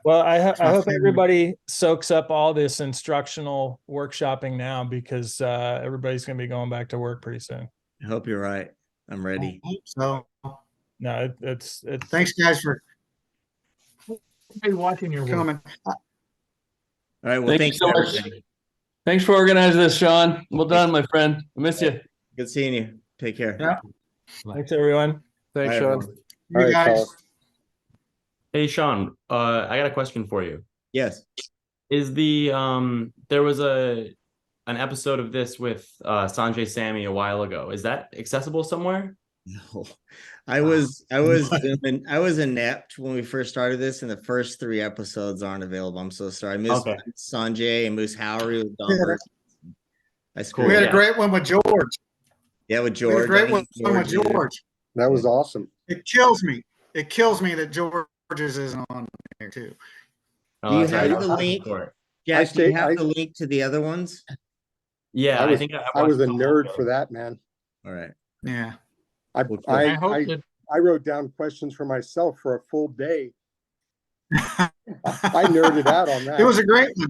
Well, I hope everybody soaks up all this instructional workshopping now, because everybody's going to be going back to work pretty soon. I hope you're right. I'm ready. So No, it's thanks guys for watching your work. coming. All right. Well, Thank thanks you so much. everybody. Thanks for organizing this, Sean. Well done, my friend. I miss you. Good seeing you. Take care. Yeah. thanks everyone. Thanks, Bye, Sean. everyone. You All right, guys. fellas. Hey, Sean, I got a question for you. Yes. Is the there was an episode of this with Sanjay Samy a while ago. Is that accessible somewhere? No, I was inept when we first started this, and the first 3 episodes aren't available. I'm so sorry. I missed Okay. Sanjay and Moose Howery with Dumber. I screwed We had up. a great one with George. Yeah, with We had a George. great I one think with either. George. That was awesome. It kills me. It kills me that George's isn't on there too. Do you that's right. have I the was looking link? for it. Jack, do you have I- the link to the other ones? Yeah, I I think I was a watched the nerd whole for thing. that, man. All right. Yeah. I Well, I, I hope I, that I wrote down questions for myself for a full day. I nerded out on that. It was a great one.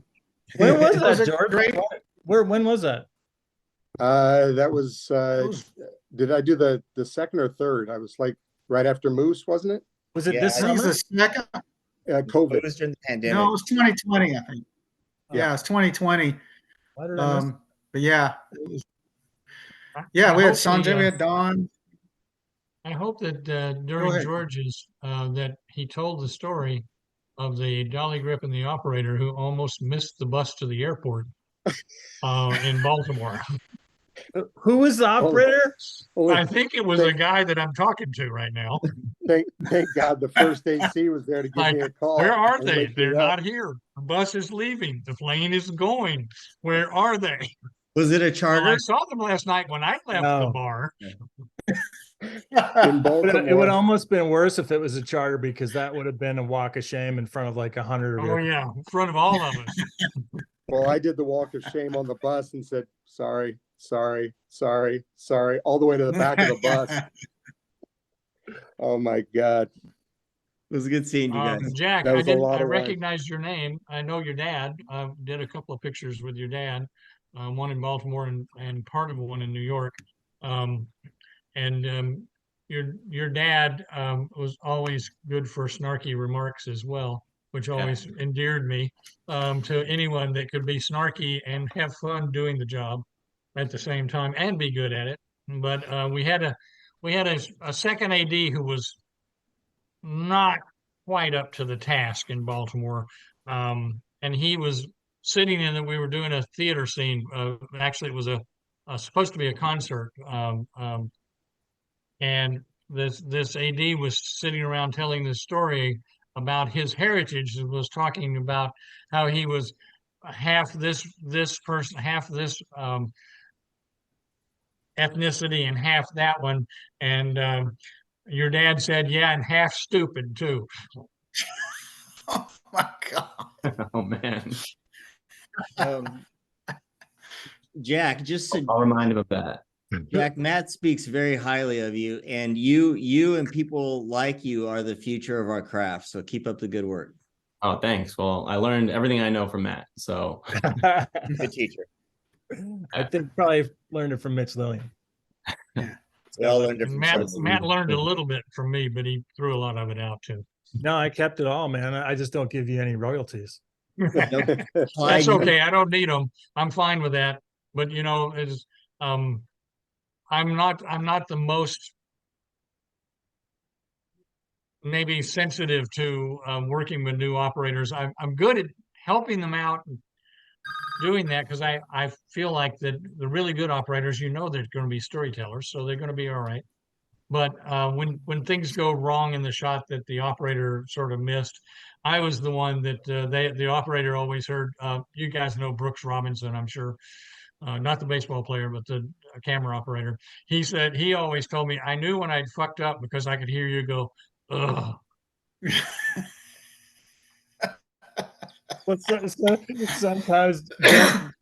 When was It was that, a George? great- When was that? That was It was- did I do the second or third? I was like right after Moose, wasn't it? Was it Yeah, this I think summer? it's the second. It COVID. was during the pandemic. No, it was 2020, I think. Yeah, it's 2020. Why did I miss? But yeah, it was, I we had hope Sanjay, we had Don. I hope that during ahead. George's that he told the story of the dolly grip and the operator who almost missed the bus to the airport in Baltimore. Who was the operator? I think it was a guy that I'm talking to right now. Thank God the first AC was there to give Like, me a call. where are and they? wake me They're up. not here. The bus is leaving. The plane is going. Where are they? Was it a Well, charter? I saw them last night when I left the No. bar. In It would Baltimore. almost been worse if it was a charter, because that would have been a walk of shame in front of like 100 of Oh your. yeah, in front of all of us. Well, I did the walk of shame on the bus and said, sorry, sorry, sorry, sorry, all the way to the back of the bus. Oh my God. It was good seeing you guys. Jack, That I was a didn't. lot I of wine. recognized your name. I know your dad. I did a couple of pictures with your dad, one in Baltimore and part of one in New York. And your dad was always good for snarky remarks as well, which always endeared me to anyone that could be snarky and have fun doing the job at the same time and be good at it. But we had a second AD who was not quite up to the task in Baltimore. And he was sitting in that we were doing a theater scene. Actually, it was supposed to be a concert. And this AD was sitting around telling this story about his heritage, and was talking about how he was half this person, half this ethnicity, and half that one. And your dad said, yeah, and half stupid too. Oh my God. Oh man. Jack, just to I'll remind him of that. Jack, Matt speaks very highly of you, and you and people like you are the future of our craft. So keep up the good work. Oh, thanks. Well, I learned everything I know from Matt. So Good teacher. I think probably learned it from Mitch Lillian. We all learned it And from Matt someone. learned a little bit from me, but he threw a lot of it out too. No, I kept it all, man. I just don't give you any royalties. Clyde, That's you- okay. I don't need them. I'm fine with that. But it's I'm not the most maybe sensitive to working with new operators. I'm good at helping them out and doing that because I feel like that the really good operators, they're going to be storytellers, so they're going to be all right. But when things go wrong in the shot that the operator sort of missed, I was the one that the operator always heard. You guys know Brooks Robinson, I'm sure. Not the baseball player, but the camera operator. He said he always told me I knew when I'd fucked up because I could hear you go, ugh. Well, sometimes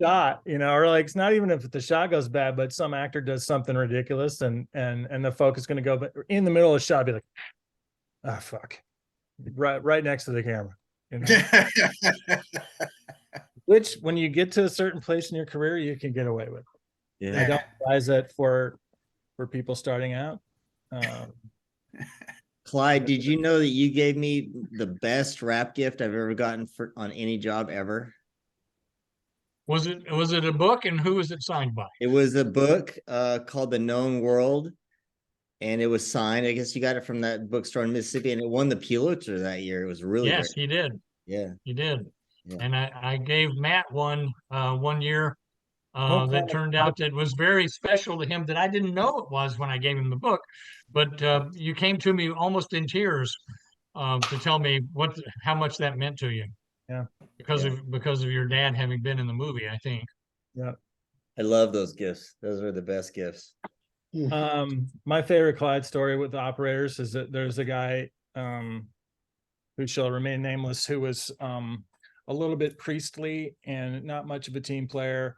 shot, or like it's not even if the shot goes bad, but some actor does something ridiculous, and the focus is going to go, but in the middle of the shot, be like, oh fuck, right next to the camera. Which, when you get to a certain place in your career, you can get away with. Yeah. I don't advise that for people starting out. Clyde, did you know that you gave me the best rap gift I've ever gotten on any job ever? Was it a book, and who was it signed by? It was a book called The Known World, and it was signed. I guess you got it from that bookstore in Mississippi, and it won the Pulitzer that year. It was really Yes, great. he did. Yeah. He did. And I gave Matt one 1 year Oh, that turned out that was very special to him that I didn't know it was when I gave him the book. But you came to me almost in tears to tell me how much that meant to you. Yeah. Because of your dad having been in the movie, I think. Yeah. I love those gifts. Those are the best gifts. My favorite Clyde story with the operators is that there's a guy who shall remain nameless who was a little bit priestly and not much of a team player.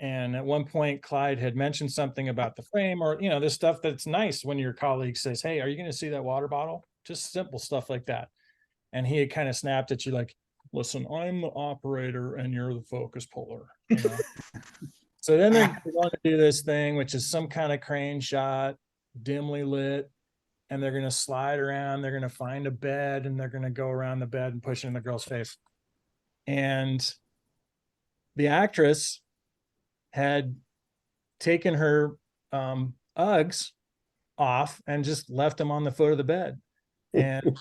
And at one point, Clyde had mentioned something about the frame, or this stuff that's nice when your colleague says, "Hey, are you going to see that water bottle?" Just simple stuff like that. And he had kind of snapped at you like, "Listen, I'm the operator and you're the focus puller." So then they're going to do this thing, which is some kind of crane shot, dimly lit, and they're going to slide around. They're going to find a bed, and they're going to go around the bed and push it in the girl's face. And the actress had taken her Uggs off and just left them on the foot of the bed. And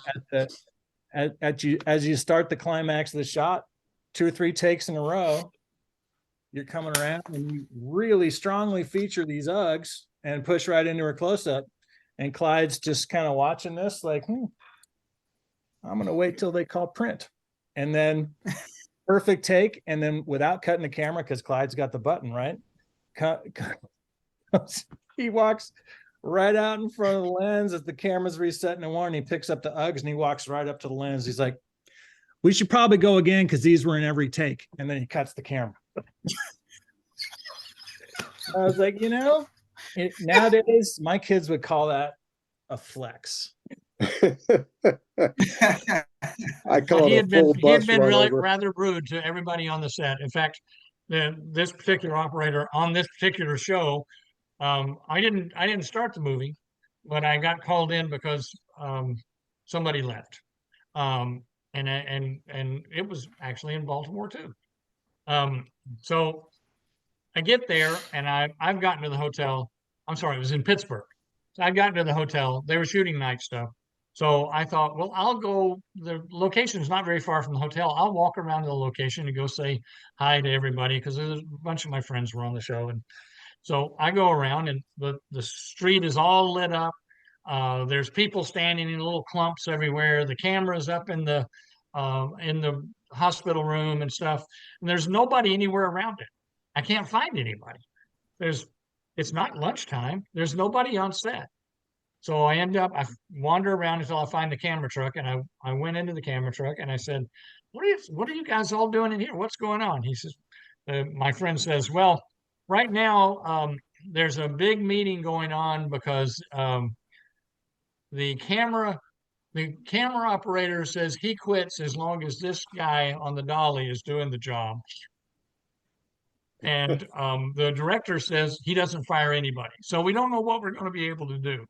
as you start the climax of the shot, 2 or 3 takes in a row, you're coming around and you really strongly feature these Uggs and push right into her close-up. And Clyde's just kind of watching this like, I'm going to wait till they call print. And then perfect take. And then without cutting the camera, because Clyde's got the button, right? He walks right out in front of the lens as the camera's resetting to 1. He picks up the Uggs and he walks right up to the lens. He's like, "We should probably go again because these were in every take." And then he cuts the camera. I was like, nowadays my kids would call that a flex. I call it a full he bus had been run really over. rather rude to everybody on the set. In fact, this particular operator on this particular show, I didn't start the movie, but I got called in because somebody left, and it was actually in Baltimore too. So I get there and I've gotten to the hotel. I'm sorry, it was in Pittsburgh. So I got to the hotel. They were shooting night stuff. So I thought, well, I'll go. The location is not very far from the hotel. I'll walk around to the location and go say hi to everybody because a bunch of my friends were on the show. And so I go around and the street is all lit up. There's people standing in little clumps everywhere. The camera's up in the hospital room and stuff. And there's nobody anywhere around it. I can't find anybody. It's not lunchtime. There's nobody on set. So I wander around until I find the camera truck, and I went into the camera truck and I said, what are you guys all doing in here? What's going on? He says, my friend says, well, right now, there's a big meeting going on because the camera operator says he quits as long as this guy on the dolly is doing the job. And the director says he doesn't fire anybody. So we don't know what we're going to be able to do.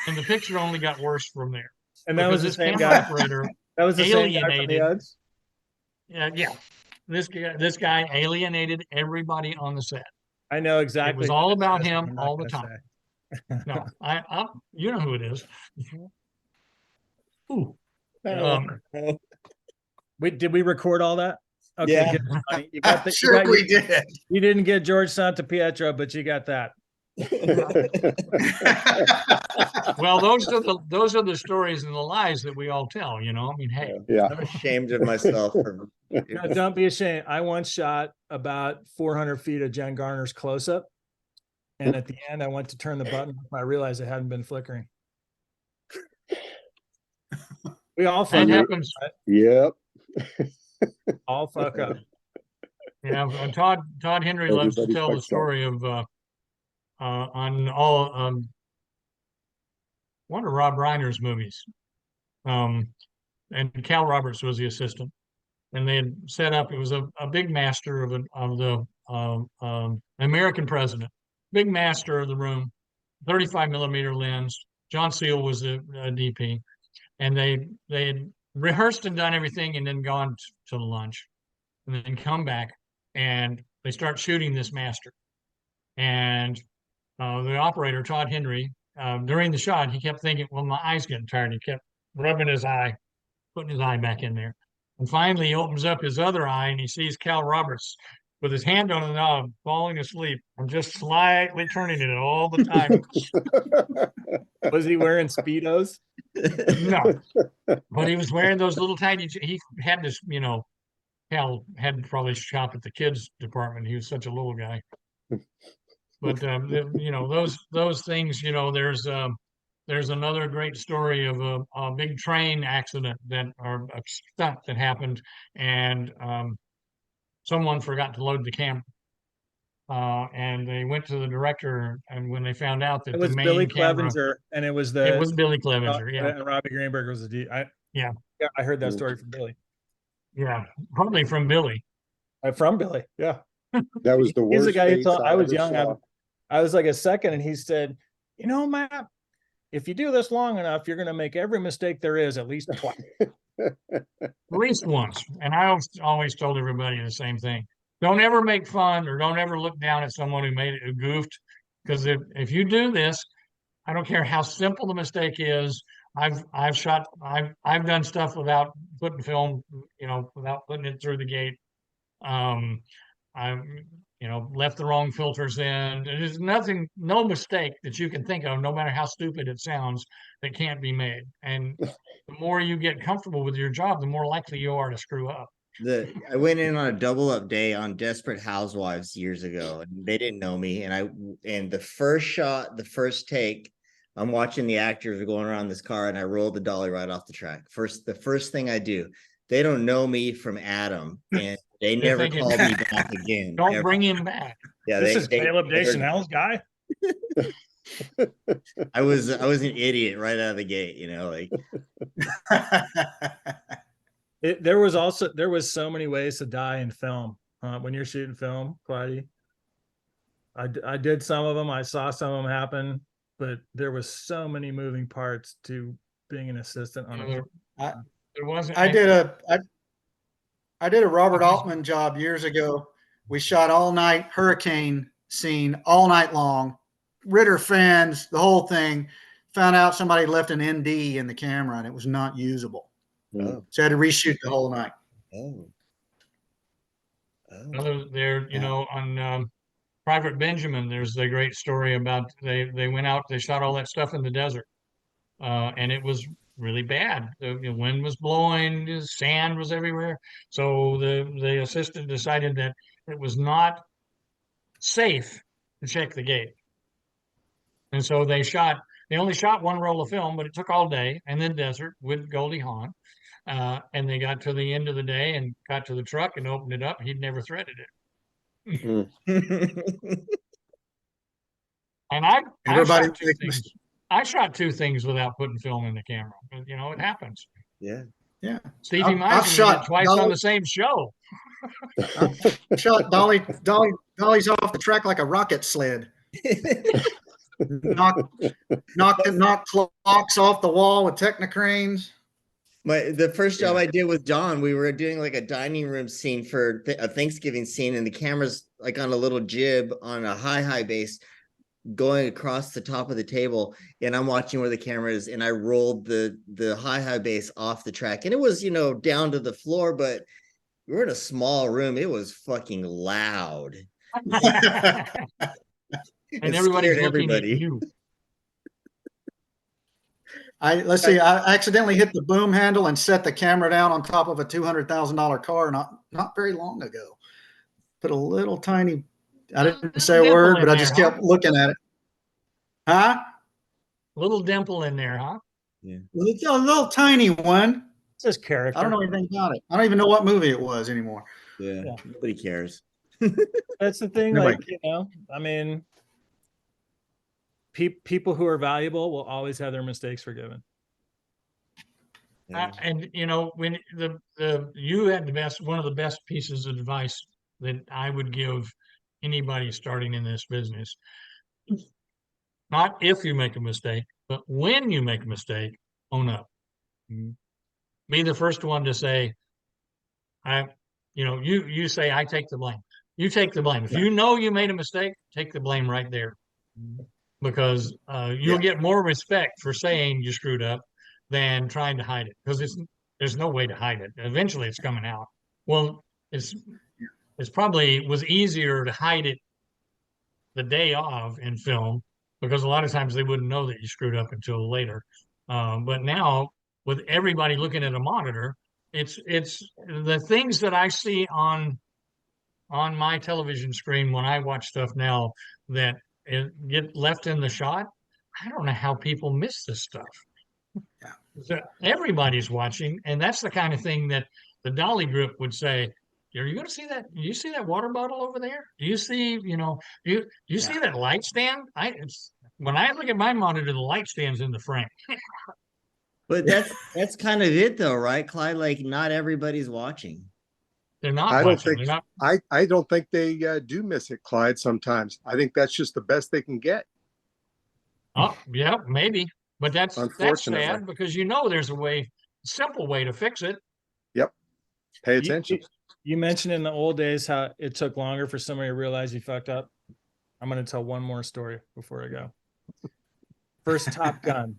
And the picture only got worse from there. And that was the same guy. Operator That was the same guy from the alienated. Uggs? Yeah. This guy alienated everybody on the set. I know exactly. It was all about him I'm not all the gonna time. No, you know who it is. Ooh. Did we record all that? Okay, Yeah. good. You got the, Sure, we did. You didn't get George Santapietro, but you got that. Well, those are the stories and the lies that we all tell, I mean, hey. Yeah. I'm ashamed of myself for No, don't be ashamed. I once shot about 400 feet of Jen Garner's close-up, and at the end, I went to turn the button. I realized it hadn't been flickering. We all fuck That up. happens. Right? Yep. All fuck up. Yeah, Todd Henry loves to Everybody tell the fucks up. story of on all one of Rob Reiner's movies. And Cal Roberts was the assistant, and they had set up. It was a big master of the American president, big master of the room, 35 millimeter lens. John Seal was the DP, and they had rehearsed and done everything, and then gone to lunch, and then come back, and they start shooting this master, and the operator Todd Henry. During the shot, he kept thinking, well, my eye's getting tired. He kept rubbing his eye, putting his eye back in there. And finally, he opens up his other eye and he sees Cal Roberts with his hand on the knob, falling asleep. I'm just slightly turning it all the time. Was he wearing Speedos? No, but he was wearing those little tiny. He had this, Cal had probably shop at the kids department. He was such a little guy. But those things. There's another great story of a big train accident or a stunt that happened, and someone forgot to load the camera. And they went to the director, and when they found out that It was the main Billy camera, Clevenger, and it was Billy Clevenger, yeah, and Robbie Greenberg was the D. Yeah. I heard that story from Billy. yeah, probably from Billy. From Billy, yeah. That was the He's worst. the guy who face told. I was ever young. saw. I was like a second, and he said, Matt, if you do this long enough, you're going to make every mistake there is at least twice. At least once. And I always told everybody the same thing. Don't ever make fun or don't ever look down at someone who goofed. Because if you do this, I don't care how simple the mistake is. I've done stuff without putting film, without putting it through the gate. I've left the wrong filters in. There's no mistake that you can think of, no matter how stupid it sounds, that can't be made. And the more you get comfortable with your job, the more likely you are to screw up. I went in on a double up day on Desperate Housewives years ago, and they didn't know me. And the first shot, the first take, I'm watching the actors going around this car, and I rolled the dolly right off the track. The first thing I do, they don't know me from Adam, and they never called me back again. Don't bring him back. Yeah, this is Caleb Deschanel's guy. I was an idiot right out of the gate, There was so many ways to die in film. When you're shooting film, Clyde, I did some of them. I saw some of them happen, but there was so many moving parts to being an assistant on a. There wasn't. I did a Robert Altman job years ago. We shot all night hurricane scene all night long. Ritter fans, the whole thing. Found out somebody left an ND in the camera and it was not usable. Oh. So I had to reshoot the whole night. Oh. There, on Private Benjamin, there's the great story about they went out, they shot all that stuff in the desert, and it was really bad. The wind was blowing, the sand was everywhere. So the assistant decided that it was not safe to check the gate, and so they only shot one roll of film, but it took all day in the desert with Goldie Hawn. And they got to the end of the day and got to the truck and opened it up. He'd never threaded it. And I shot two things without putting film in the camera. It happens. Yeah. Yeah. Stevie Meisner did it twice on the same show. Shot Dolly's off the track like a rocket sled. knocked clocks off the wall with Technicranes. The first job I did with Don, we were doing like a dining room scene for a Thanksgiving scene, and the camera's like on a little jib on a high base going across the top of the table, and I'm watching where the camera is, and I rolled the high base off the track, and it was down to the floor, but we were in a small room. It was fucking loud. And everybody's looking at you. I accidentally hit the boom handle and set the camera down on top of a $200,000 car not very long ago. Put a little tiny, I didn't say a word, but I just kept looking at it. Huh? Little dimple in there, huh? Yeah. It's a little tiny one. It's his character. I don't know anything about it. I don't even know what movie it was anymore. Yeah. Nobody cares. That's the thing. Nobody. I mean, people who are valuable will always have their mistakes forgiven. And when you had one of the best pieces of advice that I would give anybody starting in this business. Not if you make a mistake, but when you make a mistake, own up. Mm-hmm. Be the first one to say, you say, I take the blame. You take the blame. If you know you made a mistake, take the blame right there. Because you'll get more respect for saying you screwed up than trying to hide it. Because There's no way to hide it. Eventually it's coming out. Well, it's probably was easier to hide it the day of in film because a lot of times they wouldn't know that you screwed up until later. But now with everybody looking at a monitor, it's the things that I see on my television screen when I watch stuff now that get left in the shot. I don't know how people miss this stuff. Yeah. So everybody's watching, and that's the kind of thing that the Dolly group would say. Are you going to see that? Do you see that water bottle over there? Do you see, do you see that light stand? When I look at my monitor, the light stand's in the frame. But that's kind of it though, right, Clyde? Like not everybody's watching. They're not I don't watching. think They're not. I don't think they do miss it, Clyde. Sometimes I think that's just the best they can get. Oh, yeah, maybe. But that's Unfortunately. sad because there's a simple way to fix it. Yep. Pay attention. You mentioned in the old days how it took longer for somebody to realize you fucked up. I'm going to tell one more story before I go. First Top Gun,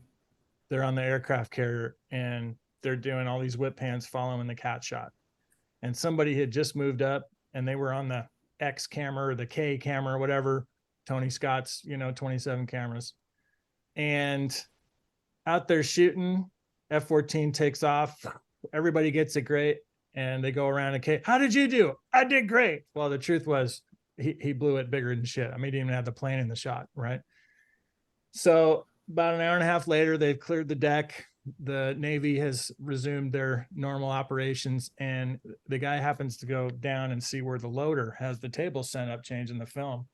they're on the aircraft carrier and they're doing all these whip pans following the cat shot. And somebody had just moved up and they were on the X camera or the K camera or whatever, Tony Scott's, 27 cameras. And out there shooting, F-14 takes off. Everybody gets it great. And they go around and, K, how did you do? I did great. Well, the truth was he blew it bigger than shit. I mean, he didn't even have the plane in the shot, right? So about an hour and a half later, they've cleared the deck. The Navy has resumed their normal operations. And the guy happens to go down and see where the loader has the table set up, changing the film.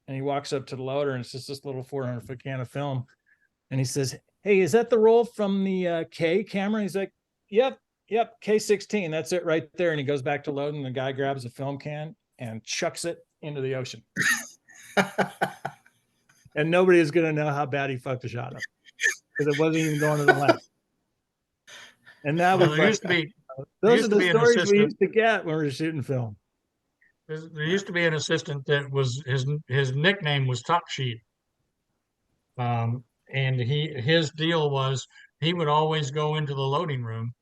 And he walks up to the loader and it's just this little 400-foot can of film. And he says, hey, is that the roll from the K camera? He's like, yep, K-16. That's it right there. And he goes back to loading. The guy grabs a film can and chucks it into the ocean. And nobody is going to know how bad he fucked the shot up because it wasn't even going to the left. And that was there used to be those are the an stories we assistant. used to get when we were shooting film. There used to be an assistant that was his nickname was Top Sheet. And his deal was he would always go into the loading room.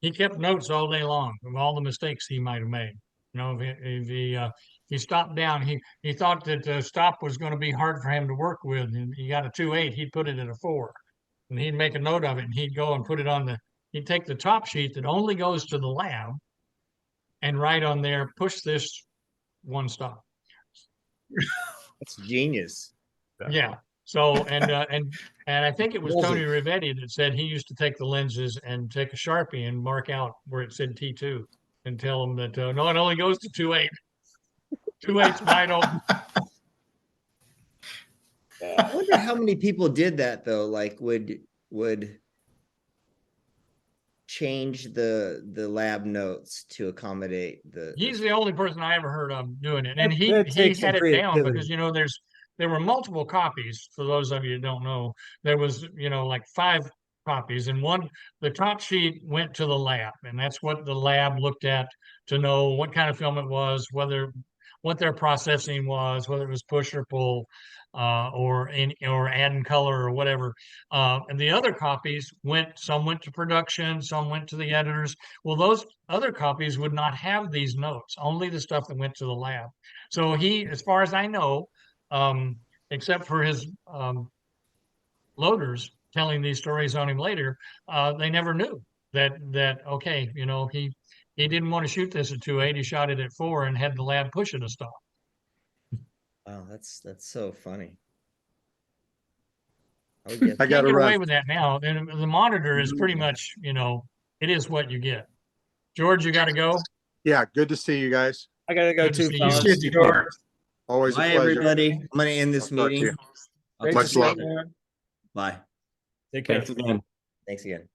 He kept notes all day long of all the mistakes he might have made. If he stopped down, he thought that stop was going to be hard for him to work with, and he got a 2.8. He'd put it at a 4, and he'd make a note of it, and he'd go and put it on he'd take the top sheet that only goes to the lab, and write on there, push this one stop. That's genius. Yeah. So and I think it was Tony Rivetti that said he used to take the lenses and take a Sharpie and mark out where it said T2 and tell them that no, it only goes to 2.8. 2.8's wide open. I wonder how many people did that though. Like would change the lab notes to accommodate the. He's the only person I ever heard of doing it, and he takes some had it down creativity. because there were multiple copies. For those of you who don't know, there was like 5 copies, and the top sheet went to the lab, and that's what the lab looked at to know what kind of film it was, what their processing was, whether it was push or pull, or add color or whatever. And the other copies some went to production, some went to the editors. Well, those other copies would not have these notes, only the stuff that went to the lab. So he, as far as I know, except for his loaders telling these stories on him later, they never knew that okay, he didn't want to shoot this at 2.8. He shot it at 4 and had the lab push it a stop. Wow, that's so funny. I Can't got to get away run. with that now. And the monitor is pretty much, it is what you get. George, you got to go. Yeah, good to see you guys. I got to go Good to too, see you. fellas. Good, George. Always a Bye, pleasure. everybody. I'm going to end this I'll talk to meeting. you. I'll Great talk Much to to you see love. later. you. Bye. Take care. Thanks again. Thanks again.